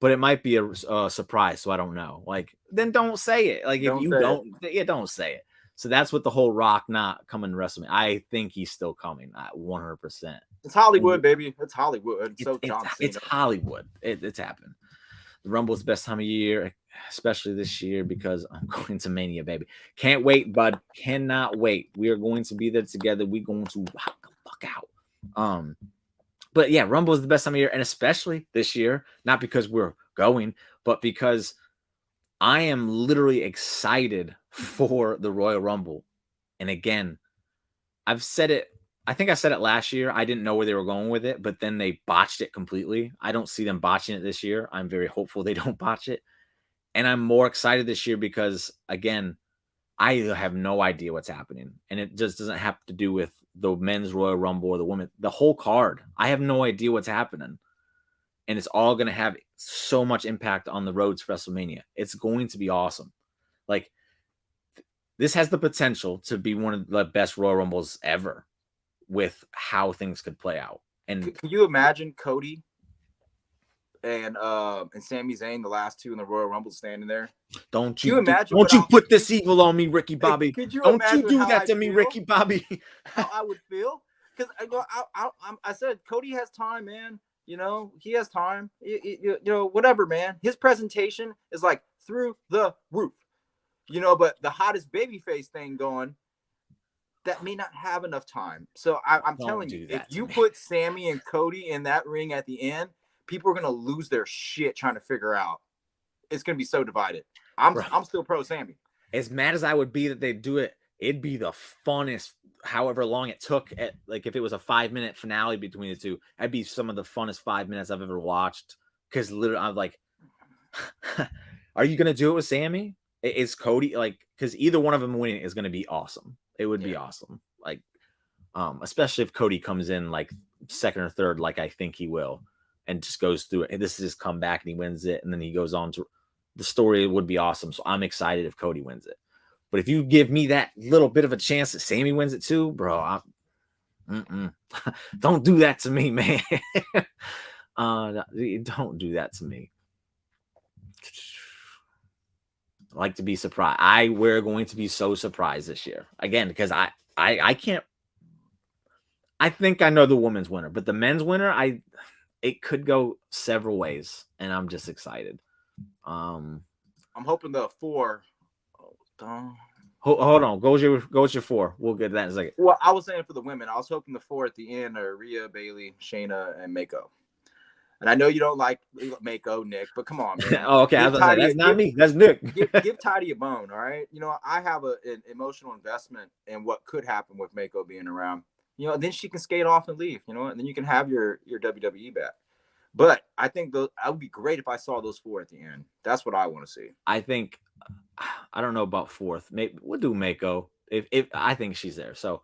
but it might be a surprise, so I don't know. Like, then don't say it. Like, if you don't say it. So that's what the whole Rock not coming to WrestleMania. I think he's still coming at 100%. It's Hollywood, baby. It's Hollywood. It's Hollywood. It's happened. The Rumble's the best time of year, especially this year, because I'm going to Mania, baby. Can't wait, bud. Cannot wait. We are going to be there together. We're going to rock the fuck out. But yeah, Rumble is the best time of year, and especially this year, not because we're going, but because I am literally excited for the Royal Rumble. And again, I've said it. I think I said it last year. I didn't know where they were going with it, but then they botched it completely. I don't see them botching it this year. I'm very hopeful they don't botch it. And I'm more excited this year because, again, I have no idea what's happening. And it just doesn't have to do with the men's Royal Rumble or the women, the whole card. I have no idea what's happening. And it's all going to have so much impact on the road to WrestleMania. It's going to be awesome. Like, this has the potential to be one of the best Royal Rumbles ever with how things could play out. And can you imagine Cody and Sami Zayn, the last two in the Royal Rumble, standing there. Don't Can you you imagine don't you put this evil on me, Ricky Bobby. Could you Don't you imagine do how that I to me, feel? Ricky Bobby. How I would feel? Because I said Cody has time, man. You know, he has time. You know, whatever, man. His presentation is like through the roof. You know, but the hottest babyface thing going, that may not have enough time. So I'm telling you, if you put Sammy and Cody in that ring at the end, people are gonna lose their shit trying to figure out. It's gonna be so divided. I'm still pro Sammy. As mad as I would be that they do it, it'd be the funnest. However long it took, at like if it was a 5-minute finale between the two, that'd be some of the funnest 5 minutes I've ever watched. Because literally, I'm like, are you gonna do it with Sammy? Is Cody like? Because either one of them winning is gonna be awesome. It would be awesome. Like, especially if Cody comes in like second or third, like I think he will, and just goes through it. And this is his comeback, and he wins it, and then he goes on to the story. Would be awesome. So I'm excited if Cody wins it. But if you give me that little bit of a chance that Sammy wins it too, bro, don't do that to me, man. Don't do that to me. I like to be surprised. We're going to be so surprised this year again because I can't. I think I know the women's winner, but the men's winner, it could go several ways, and I'm just excited. I'm hoping the 4. Hold on. Go with your 4. We'll get to that in a second. Well, I was saying for the women, I was hoping the 4 at the end are Rhea, Bayley, Shayna, and Mako. And I know you don't like Mako, Nick, but come on, man. Oh, okay. That's not me. That's Nick. give Tidey a bone, all right? You know, I have an emotional investment in what could happen with Mako being around. You know, then she can skate off and leave, you know, and then you can have your WWE back. But I think that would be great if I saw those 4 at the end. That's what I want to see. I think, I don't know about 4th. Maybe we'll do Mako. If I think she's there. So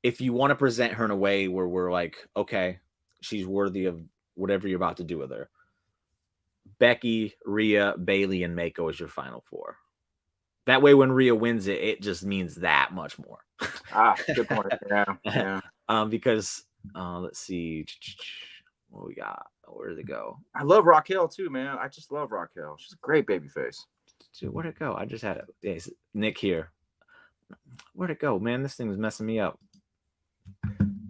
if you want to present her in a way where we're like, okay, she's worthy of whatever you're about to do with her. Becky, Rhea, Bayley, and Mako is your final 4. That way, when Rhea wins it, it just means that much more. Good point. Yeah. Because let's see what we got. Where did it go? I love Raquel too, man. I just love Raquel. She's a great babyface. Dude, where'd it go? I just had it. Yeah, Nick here. Where'd it go, man? This thing was messing me up.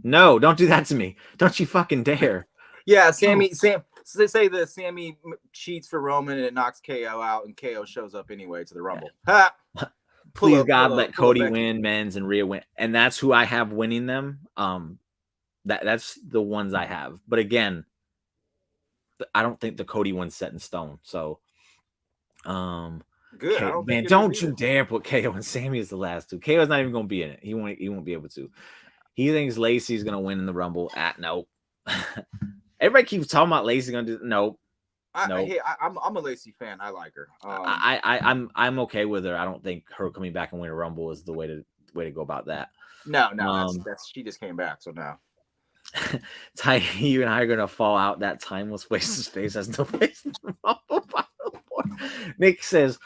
No, don't do that to me. Don't you fucking dare. Yeah, Sammy. So they say that Sammy cheats for Roman and it knocks KO out, and KO shows up anyway to the Rumble. Yeah. Please God, let Cody win men's and Rhea win, and that's who I have winning them. That's the ones I have. But again, I don't think the Cody one's set in stone. So, good. Man, don't you dare put KO and Sammy as the last 2. KO's not even going to be in it. He won't be able to. He thinks Lacey's going to win in the Rumble. No. Everybody keeps talking about Lacey going to do. No. Hey, I'm a Lacey fan. I like her. I'm okay with her. I don't think her coming back and winning a Rumble is the way to go about that. No, that's she just came back, so no. Tidey, you and I are gonna fall out. That timeless waste space has no place in the Rumble. Nick says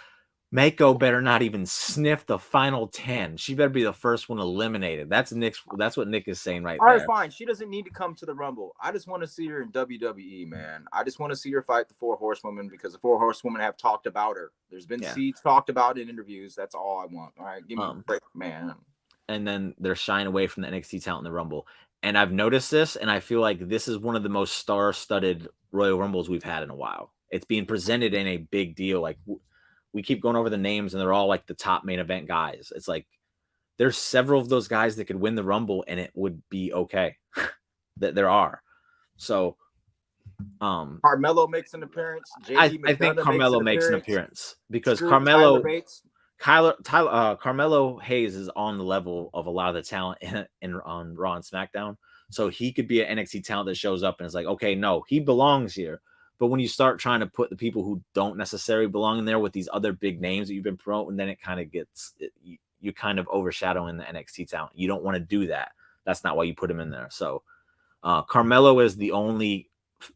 Mako better not even sniff the final 10. She better be the first one eliminated. That's what Nick is saying right there. All right, fine. She doesn't need to come to the Rumble. I just want to see her in WWE, man. I just want to see her fight the 4 Horsewomen because the 4 Horsewomen have talked about her. There's been seeds talked about in interviews. That's all I want. All right, give me a break, man. And then they're shying away from the NXT talent in the Rumble. And I've noticed this, and I feel like this is one of the most star-studded Royal Rumbles we've had in a while. It's being presented in a big deal. Like, we keep going over the names, and they're all like the top main event guys. It's like there's several of those guys that could win the Rumble, and it would be okay. That there are. So, Carmelo makes an appearance. I think Carmelo makes an appearance because Carmelo Hayes is on the level of a lot of the talent on Raw and SmackDown. So he could be an NXT talent that shows up and is like, okay, no, he belongs here. But when you start trying to put the people who don't necessarily belong in there with these other big names that you've been promoting, then it kind of gets you kind of overshadowing the NXT talent. You don't want to do that. That's not why you put him in there. So Carmelo is the only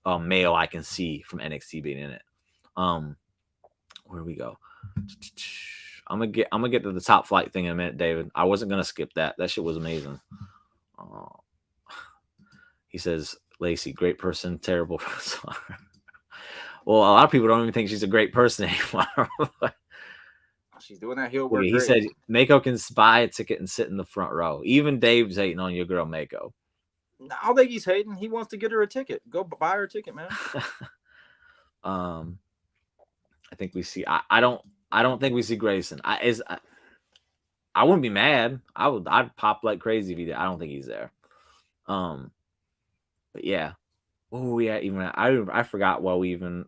male I can see from NXT being in it. Where do we go? I'm gonna get to the top flight thing in a minute, David. I wasn't gonna skip that. That shit was amazing. He says, Lacey, great person, terrible person. Well, a lot of people don't even think she's a great person anymore. She's doing that heel Look, work he great. said Mako can buy a ticket and sit in the front row. Even Dave's hating on your girl Mako. I don't think he's hating. He wants to get her a ticket. Go buy her a ticket, man. I think we see. I don't think we see Grayson. I wouldn't be mad. I'd pop like crazy if he did. I don't think he's there. But yeah. Oh yeah. Even I forgot what we even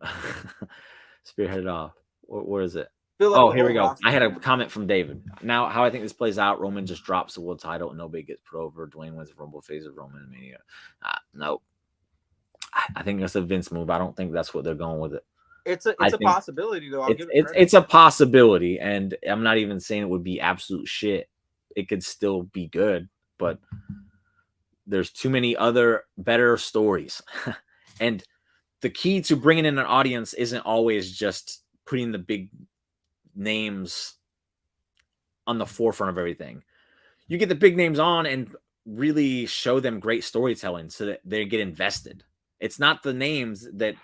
spearheaded off. Where is it? Feel like Oh, the here we whole go. roster. I had a comment from David. Now, how I think this plays out: Roman just drops the world title, and nobody gets put over. Dwayne wins the Rumble, faces Roman Mania. Nope. I think that's a Vince move. I don't think that's what they're going with it. It's I a think possibility though. I'll give it credit. it's a possibility, and I'm not even saying it would be absolute shit. It could still be good, but there's too many other better stories. And the key to bringing in an audience isn't always just putting the big names on the forefront of everything. You get the big names on and really show them great storytelling so that they get invested. It's not the names that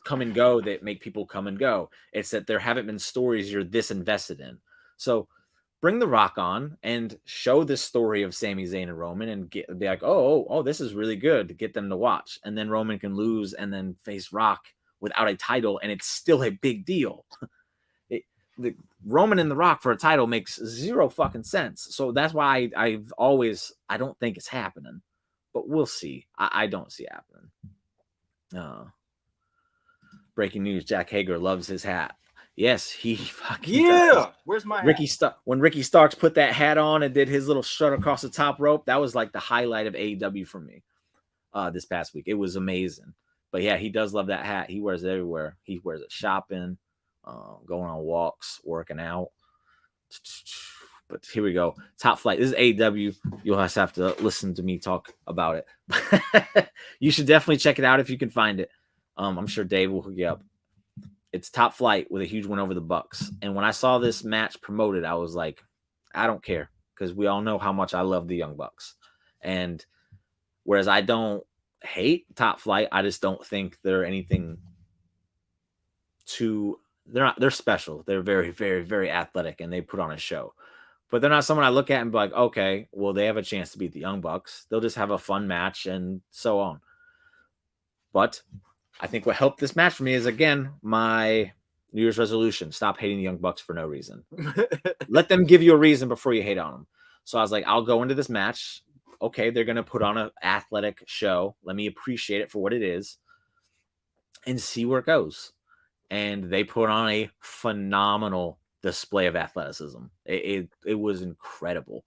come and go that make people come and go. It's that there haven't been stories you're this invested in. So bring The Rock on and show this story of Sami Zayn and Roman and be like, oh, this is really good to get them to watch. And then Roman can lose and then face Rock without a title, and it's still a big deal. The Roman and The Rock for a title makes zero fucking sense. So that's why I don't think it's happening, but we'll see. I don't see it happening. Breaking news: Jack Hager loves his hat. Yes, he fucking does. Where's my hat? When Ricky Starks put that hat on and did his little strut across the top rope, that was like the highlight of AEW for me this past week. It was amazing. But yeah, he does love that hat. He wears it everywhere. He wears it shopping, going on walks, working out. But here we go. Top Flight. This is AEW. You'll just have to listen to me talk about it. You should definitely check it out if you can find it. I'm sure Dave will hook you up. It's Top Flight with a huge win over the Bucks. And when I saw this match promoted, I was like, I don't care, because we all know how much I love the Young Bucks. And whereas I don't hate Top Flight, I just don't think they're anything too. They're special. They're very, very, very athletic, and they put on a show. But they're not someone I look at and be like, okay, well, they have a chance to beat the Young Bucks. They'll just have a fun match and so on. But I think what helped this match for me is, again, my New Year's resolution: stop hating the Young Bucks for no reason. Let them give you a reason before you hate on them. So I was like, I'll go into this match. Okay, they're going to put on an athletic show. Let me appreciate it for what it is and see where it goes. And they put on a phenomenal display of athleticism. It was incredible.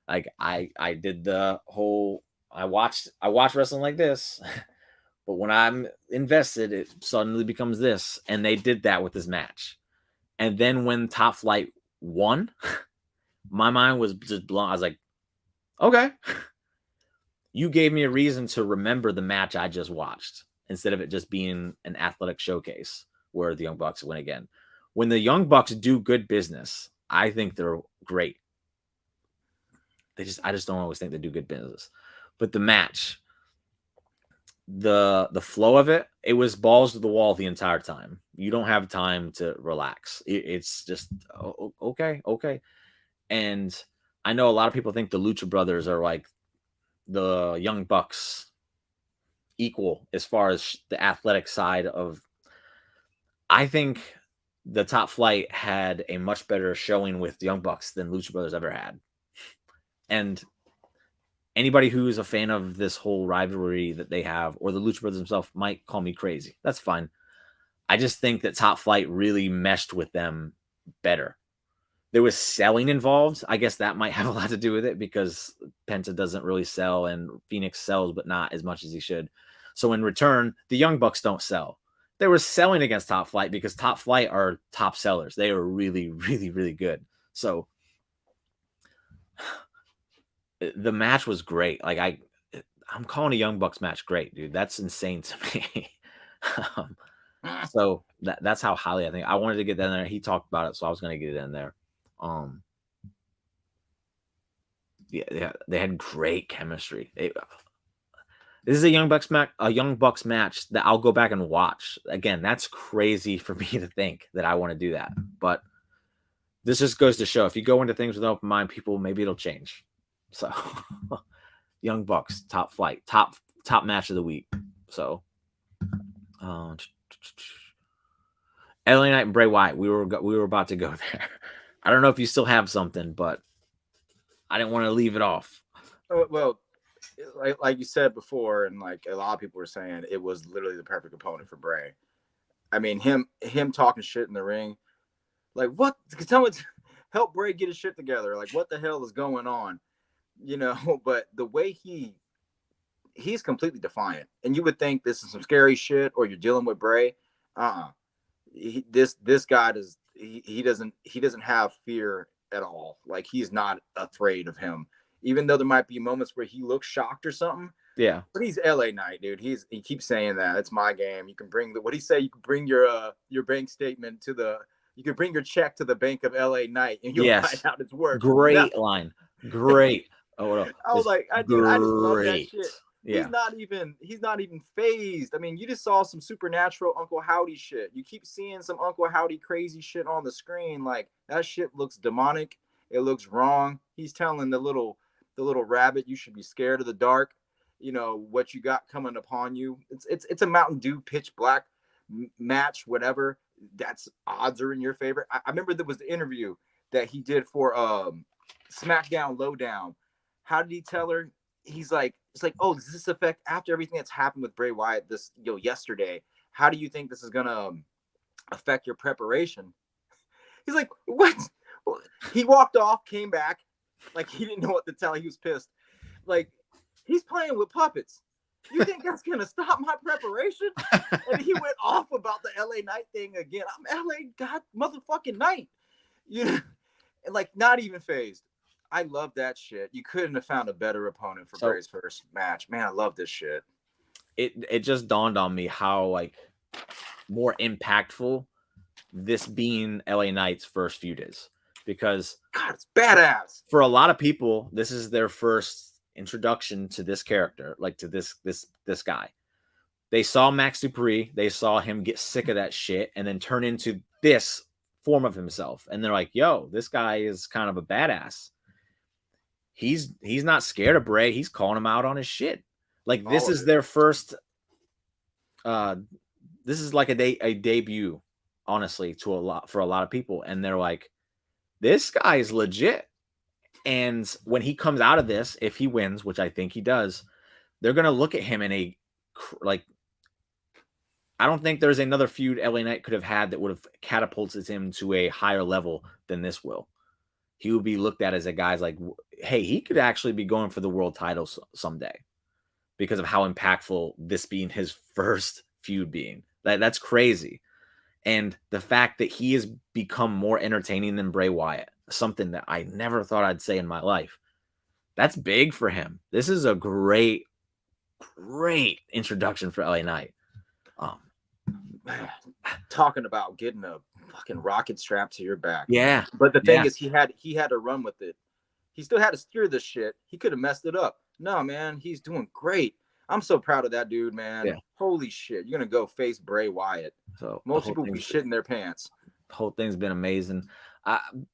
Like I did the whole I watched wrestling like this. But when I'm invested, it suddenly becomes this. And they did that with this match. And then when Top Flight won, my mind was just blown. I was like, okay. You gave me a reason to remember the match I just watched instead of it just being an athletic showcase where the Young Bucks win again. When the Young Bucks do good business, I think they're great. I just don't always think they do good business. But the match, the flow of it was balls to the wall the entire time. You don't have time to relax. It's just okay. And I know a lot of people think the Lucha Brothers are like the Young Bucks equal as far as the athletic side of. I think the Top Flight had a much better showing with the Young Bucks than Lucha Brothers ever had. And anybody who is a fan of this whole rivalry that they have, or the Lucha Brothers themselves, might call me crazy. That's fine. I just think that Top Flight really meshed with them better. There was selling involved. I guess that might have a lot to do with it, because Penta doesn't really sell and Phoenix sells, but not as much as he should. So in return, the Young Bucks don't sell. They were selling against Top Flight because Top Flight are top sellers. They are really, really, really good. So the match was great. Like I'm calling a Young Bucks match great, dude. That's insane to me. So that's how highly I think. I wanted to get that in there. He talked about it, so I was going to get it in there. Yeah, they had great chemistry. This is a Young Bucks match that I'll go back and watch. Again, that's crazy for me to think that I want to do that. But this just goes to show if you go into things with an open mind, people, maybe it'll change. So Young Bucks, top flight, top match of the week. So LA Knight and Bray Wyatt, we were about to go there. I don't know if you still have something, but I didn't want to leave it off. Well, like you said before, and like a lot of people were saying, it was literally the perfect opponent for Bray. I mean, him talking shit in the ring, like what? Someone help Bray get his shit together. Like what the hell is going on? You know, but the way he's completely defiant, and you would think this is some scary shit, or you're dealing with Bray. This guy he doesn't have fear at all. Like he's not afraid of him, even though there might be moments where he looks shocked or something. Yeah, but he's LA Knight, dude. He keeps saying that it's my game. You can bring what he say. You can bring your bank statement to the. You can bring your check to the bank of LA Knight, and you'll find out it's worth. Great line. Great. Oh, no. I was like, I just love that shit. Yeah. He's not even phased. I mean, you just saw some supernatural Uncle Howdy shit. You keep seeing some Uncle Howdy crazy shit on the screen. Like that shit looks demonic. It looks wrong. He's telling the little rabbit, you should be scared of the dark. You know what you got coming upon you. It's a Mountain Dew pitch black match, whatever. That's odds are in your favor. I remember there was the interview that he did for SmackDown Lowdown. How did he tell her? He's like, it's like, oh, does this affect after everything that's happened with Bray Wyatt yesterday? How do you think this is gonna affect your preparation? He's like, what? He walked off, came back, like he didn't know what to tell. He was pissed. Like he's playing with puppets. You think that's gonna stop my preparation? And he went off about the LA Knight thing again. I'm LA God motherfucking Knight. You know, and like not even phased. I love that shit. You couldn't have found a better opponent for Bray's first match. Man, I love this shit. It just dawned on me how like more impactful this being LA Knight's first feud is, because God, it's badass. For a lot of people, this is their first introduction to this character, like to this guy. They saw Max Dupree, they saw him get sick of that shit and then turn into this form of himself. And they're like, yo, this guy is kind of a badass. He's not scared of Bray. He's calling him out on his shit. Like this is their first. This is like a debut, honestly, for a lot of people, and they're like, this guy is legit. And when he comes out of this, if he wins, which I think he does, they're gonna look at him in a like. I don't think there's another feud LA Knight could have had that would have catapulted him to a higher level than this will. He would be looked at as a guy's like, hey, he could actually be going for the world title someday because of how impactful this being his first feud being. That's crazy. And the fact that he has become more entertaining than Bray Wyatt, something that I never thought I'd say in my life, that's big for him. This is a great introduction for LA Knight. Talking about getting a fucking rocket strapped to your back. Yeah. But the thing is, he had to run with it. He still had to steer this shit. He could have messed it up. No, man, he's doing great. I'm so proud of that dude, man. Yeah. Holy shit. You're going to go face Bray Wyatt. So most people will be shitting their pants. The whole thing's been amazing.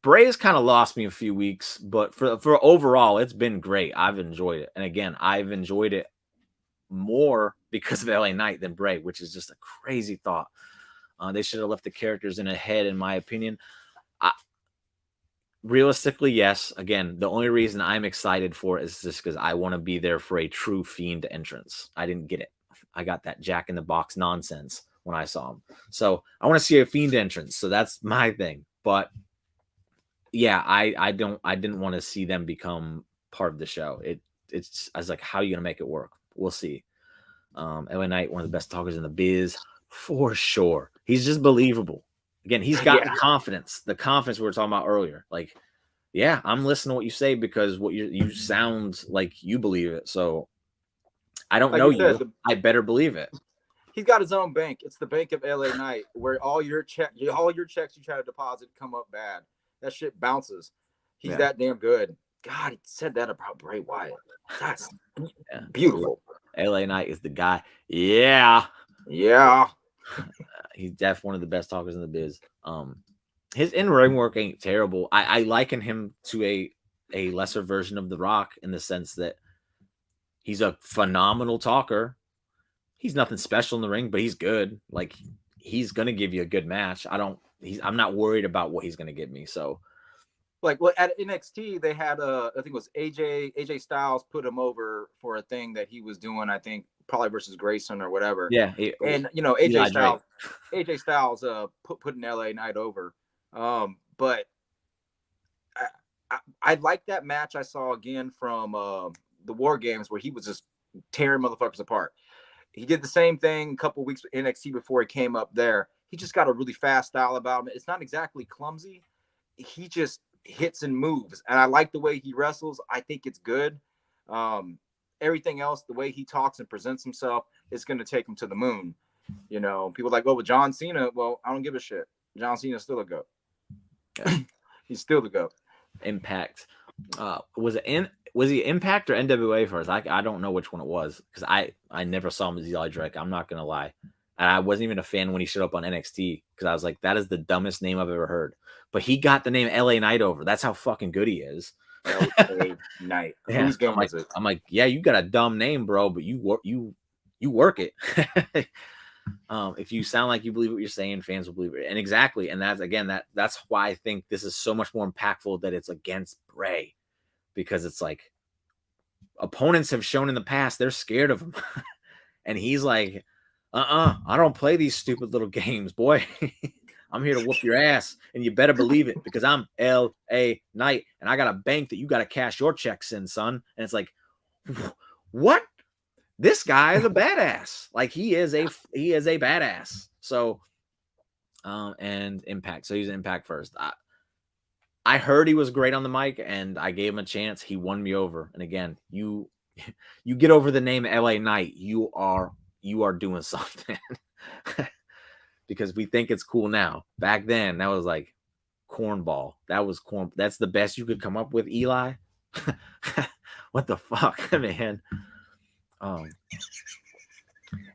Bray has kind of lost me a few weeks, but for overall, it's been great. I've enjoyed it. And again, I've enjoyed it more because of LA Knight than Bray, which is just a crazy thought. They should have left the characters in ahead, in my opinion. Realistically, yes. Again, the only reason I'm excited for it is just because I want to be there for a true Fiend entrance. I didn't get it. I got that Jack in the Box nonsense when I saw him. So I want to see a Fiend entrance. So that's my thing. But yeah, I didn't want to see them become part of the show. I was like, how are you gonna make it work? We'll see. LA Knight, one of the best talkers in the biz, for sure. He's just believable. Again, he's got confidence. The confidence we were talking about earlier. Like, yeah, I'm listening to what you say because what you sound like you believe it. So I don't know you. I better believe it. He's got his own bank. It's the bank of LA Knight, where all your checks you try to deposit come up bad. That shit bounces. He's that damn good. God, he said that about Bray Wyatt. That's beautiful. LA Knight is the guy. Yeah. Yeah. He's definitely one of the best talkers in the biz. His in-ring work ain't terrible. I liken him to a lesser version of The Rock in the sense that he's a phenomenal talker. He's nothing special in the ring, but he's good. Like he's gonna give you a good match. I'm not worried about what he's gonna give me. So Like, well, at NXT they had I think it was AJ Styles put him over for a thing that he was doing. I think probably versus Grayson or whatever. yeah, And Eli Drake. AJ Styles put an LA Knight over. But I like that match I saw again from the War Games where he was just tearing motherfuckers apart. He did the same thing a couple weeks with NXT before he came up there. He just got a really fast style about him. It's not exactly clumsy. He just hits and moves, and I like the way he wrestles. I think it's good. Everything else, the way he talks and presents himself, is going to take him to the moon. People are like, oh, with John Cena. Well, I don't give a shit. John Cena's still a goat. Yeah. He's still the goat. Impact. Was he Impact or NWA first? I don't know which one it was because I never saw him as Eli Drake. I'm not gonna lie, and I wasn't even a fan when he showed up on NXT because I was like, that is the dumbest name I've ever heard. But he got the name LA Knight over. That's how fucking good he is. LA Knight. Yeah, whose game is it? I'm like, yeah, you got a dumb name, bro, but you work it. If you sound like you believe what you're saying, fans will believe it. And exactly. And that's why I think this is so much more impactful that it's against Bray, because it's like opponents have shown in the past they're scared of him. And he's like, I don't play these stupid little games, boy. I'm here to whoop your ass, and you better believe it because I'm LA Knight and I got a bank that you got to cash your checks in, son. And it's like, what? This guy is a badass. Like he is a badass. So, and Impact. So he's Impact first. I heard he was great on the mic, and I gave him a chance. He won me over. And again, you get over the name LA Knight, you are doing something. Because we think it's cool now. Back then, that was like cornball. That was corn. That's the best you could come up with, Eli. What the fuck, man?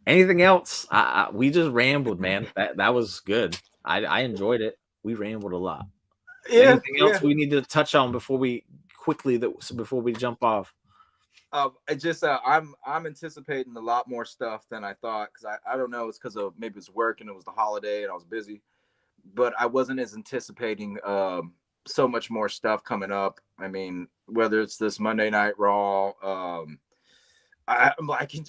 Anything else? We just rambled, man. That was good. I enjoyed it. We rambled a lot. Yeah. Anything else we need to touch on before we jump off? I'm anticipating a lot more stuff than I thought because I don't know. It's because of maybe it's work and it was the holiday and I was busy, but I wasn't as anticipating so much more stuff coming up. I mean, whether it's this Monday Night Raw, I'm liking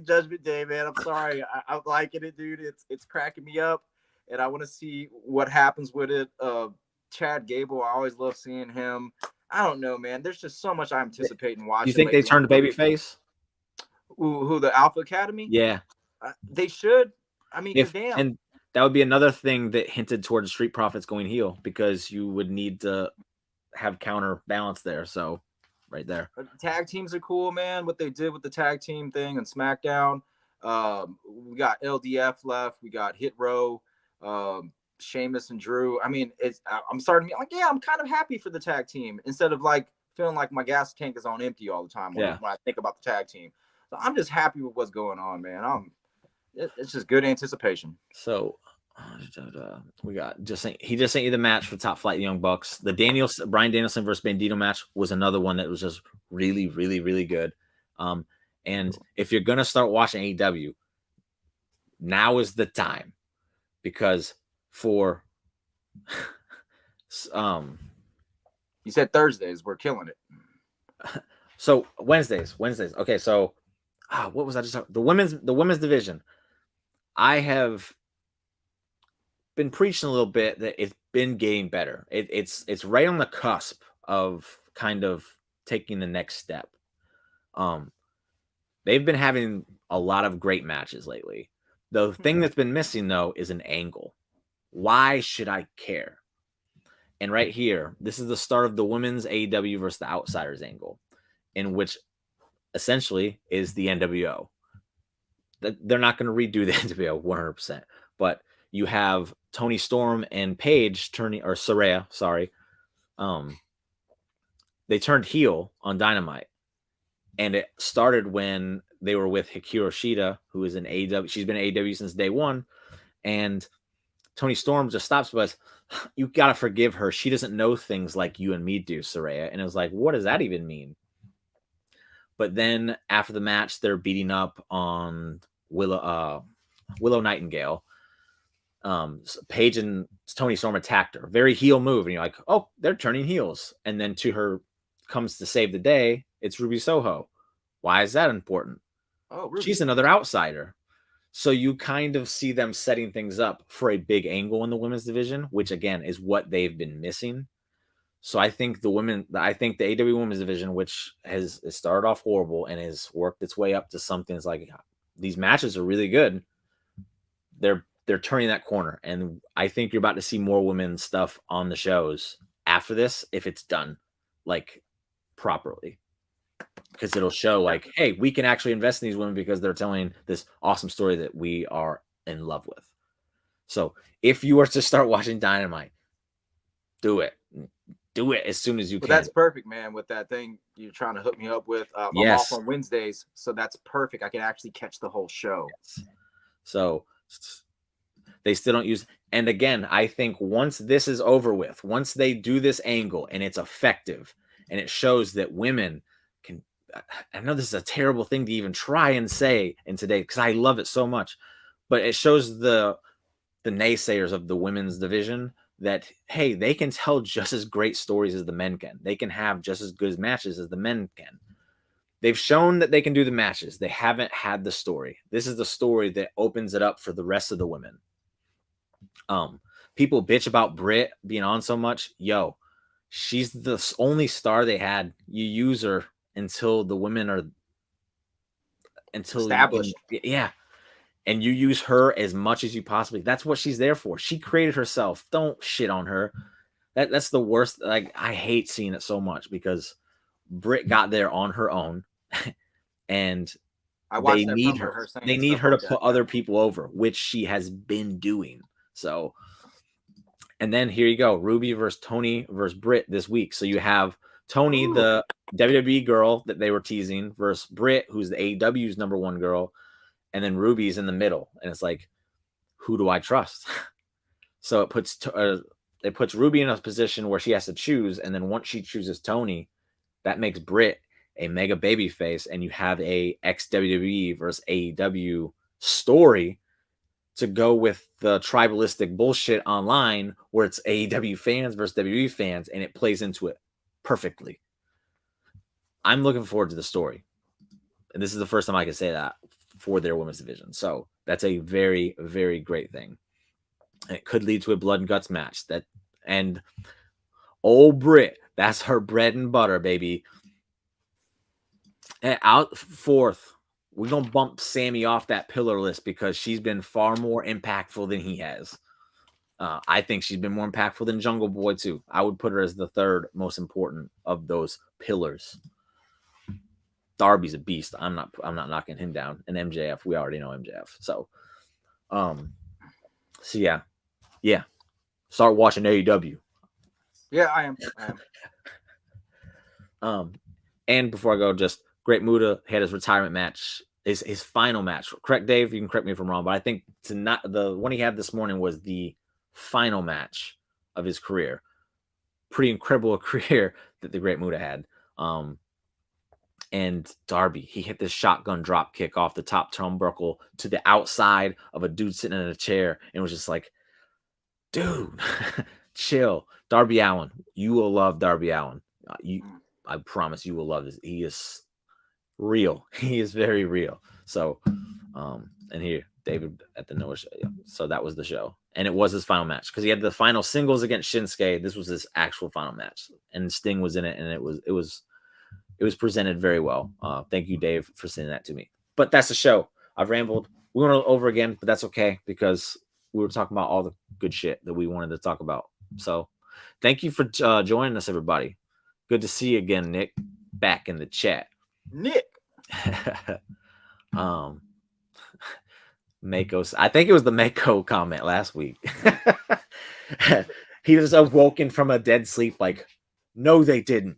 Judgment Day, man. I'm sorry, I'm liking it, dude. It's cracking me up, and I want to see what happens with it. Chad Gable, I always love seeing him. I don't know, man. There's just so much I'm anticipating watching. You think they turned babyface? Who, the Alpha Academy? Yeah, they should. I mean, damn. And that would be another thing that hinted towards Street Profits going heel because you would need to have counterbalance there. So, right there. Tag teams are cool, man. What they did with the tag team thing and SmackDown. We got LDF left. We got Hit Row. Sheamus and Drew. I mean, I'm starting to be like, yeah, I'm kind of happy for the tag team instead of like feeling like my gas tank is on empty all the time when I think about the tag team. So I'm just happy with what's going on, man. It's just good anticipation. So we got he just sent you the match for Top Flight Young Bucks. The Bryan Danielson versus Bandito match was another one that was just really, really, really good. And if you're gonna start watching AEW, now is the time because for you said Thursdays, we're killing it. So Wednesdays. Okay, so what was I just talking? The women's division. I have been preaching a little bit that it's been getting better. It's right on the cusp of kind of taking the next step. They've been having a lot of great matches lately. The thing that's been missing though is an angle. Why should I care? And right here, this is the start of the women's AEW versus the Outsiders angle, in which essentially is the NWO. They're not going to redo the NWO 100%, but you have Toni Storm and Paige Saraya, sorry. They turned heel on Dynamite. And it started when they were with Hikaru Shida, who is an AEW. She's been in AEW since day one. And Tony Storm just stops by us. You got to forgive her. She doesn't know things like you and me do, Saraya. And it was like, what does that even mean? But then after the match, they're beating up on Willow Nightingale. Paige and Tony Storm attacked her. Very heel move. And you're like, oh, they're turning heels. And then to her comes to save the day, it's Ruby Soho. Why is that important? Oh, Ruby. She's another outsider. So you kind of see them setting things up for a big angle in the women's division, which again is what they've been missing. So I think the AEW women's division, which has started off horrible and has worked its way up to something that's like, these matches are really good. They're turning that corner. And I think you're about to see more women's stuff on the shows after this, if it's done like properly. Because it'll show like, hey, we can actually invest in these women because they're telling this awesome story that we are in love with. So if you were to start watching Dynamite, do it as soon as you can. That's perfect, man. With that thing you're trying to hook me up with, yes. I'm off on Wednesdays, so that's perfect. I can actually catch the whole show. Yes. So they still don't use. And again, I think once this is over with, once they do this angle and it's effective and it shows that women can, I know this is a terrible thing to even try and say in today because I love it so much, but it shows the naysayers of the women's division that, hey, they can tell just as great stories as the men can. They can have just as good matches as the men can. They've shown that they can do the matches. They haven't had the story. This is the story that opens it up for the rest of the women. People bitch about Britt being on so much. Yo, she's the only star they had. You use her until the women are established. Yeah. And you use her as much as you possibly. That's what she's there for. She created herself. Don't shit on her. That's the worst. Like, I hate seeing it so much because Britt got there on her own, and they need her. They need her to put other people over, which she has been doing. So, and then here you go, Ruby versus Tony versus Britt this week. So you have Tony, the WWE girl that they were teasing, versus Britt, who's the AEW's number one girl. And then Ruby's in the middle, and it's like, who do I trust? So it puts Ruby in a position where she has to choose, and then once she chooses Tony, that makes Britt a mega baby face, and you have a ex-WWE versus AEW story to go with the tribalistic bullshit online, where it's AEW fans versus WWE fans, and it plays into it perfectly. I'm looking forward to the story, and this is the first time I can say that for their women's division. So that's a very, very great thing. And it could lead to a blood and guts match. And old Britt, that's her bread and butter, baby. And out fourth, we're going to bump Sammy off that pillar list because she's been far more impactful than he has. I think she's been more impactful than Jungle Boy too. I would put her as the third most important of those pillars. Darby's a beast. I'm not knocking him down. And MJF, we already know MJF. So yeah. Start watching AEW. Yeah, I am. And before I go, just Great Muta had his retirement match, his final match. Correct, Dave? You can correct me if I'm wrong, but I think the one he had this morning was the final match of his career. Pretty incredible career that the Great Muta had. And Darby, he hit this shotgun drop kick off the top turnbuckle to the outside of a dude sitting in a chair, and was just like, dude, chill. Darby Allin, you will love Darby Allin. I promise you will love this. He is real. He is very real. So, and here, David at the Noah show. Yeah. So that was the show. And it was his final match because he had the final singles against Shinsuke. This was his actual final match. And Sting was in it, and it was presented very well. Thank you, Dave, for sending that to me. But that's the show. I've rambled. We went over again, but that's okay because we were talking about all the good shit that we wanted to talk about. So thank you for joining us, everybody. Good to see you again, Nick, back in the chat. Nick. Mako's. I think it was the Mako comment last week. He was awoken from a dead sleep like, No, they didn't.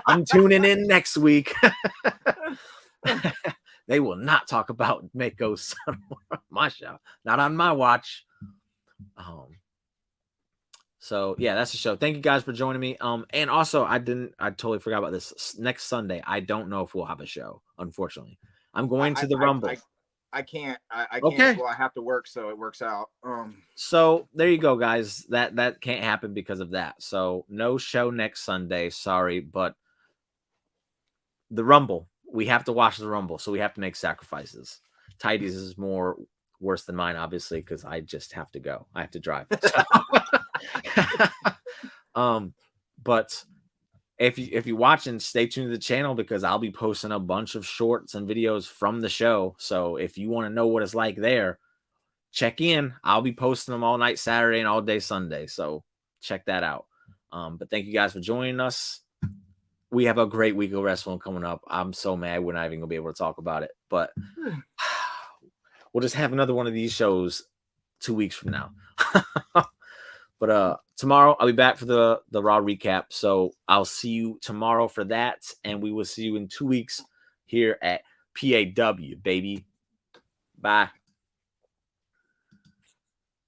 I'm tuning in next week. They will not talk about Mako's son on my show. Not on my watch. So yeah, that's the show. Thank you guys for joining me. And also I totally forgot about this. Next Sunday, I don't know if we'll have a show, unfortunately. I'm going to the Rumble. I can't. I can't. Okay. Well, I have to work, so it works out. So there you go, guys. That can't happen because of that. So no show next Sunday. Sorry, but the Rumble. We have to watch the Rumble, so we have to make sacrifices. Tidey's is more worse than mine, obviously, because I just have to go. I have to drive. But if you watch and stay tuned to the channel, because I'll be posting a bunch of shorts and videos from the show. So if you want to know what it's like there, check in. I'll be posting them all night Saturday and all day Sunday. So check that out. But thank you guys for joining us. We have a great week of wrestling coming up. I'm so mad we're not even gonna be able to talk about it, but we'll just have another one of these shows 2 weeks from now. But tomorrow I'll be back for the Raw recap. So I'll see you tomorrow for that, and we will see you in 2 weeks here at PAW, baby. Bye.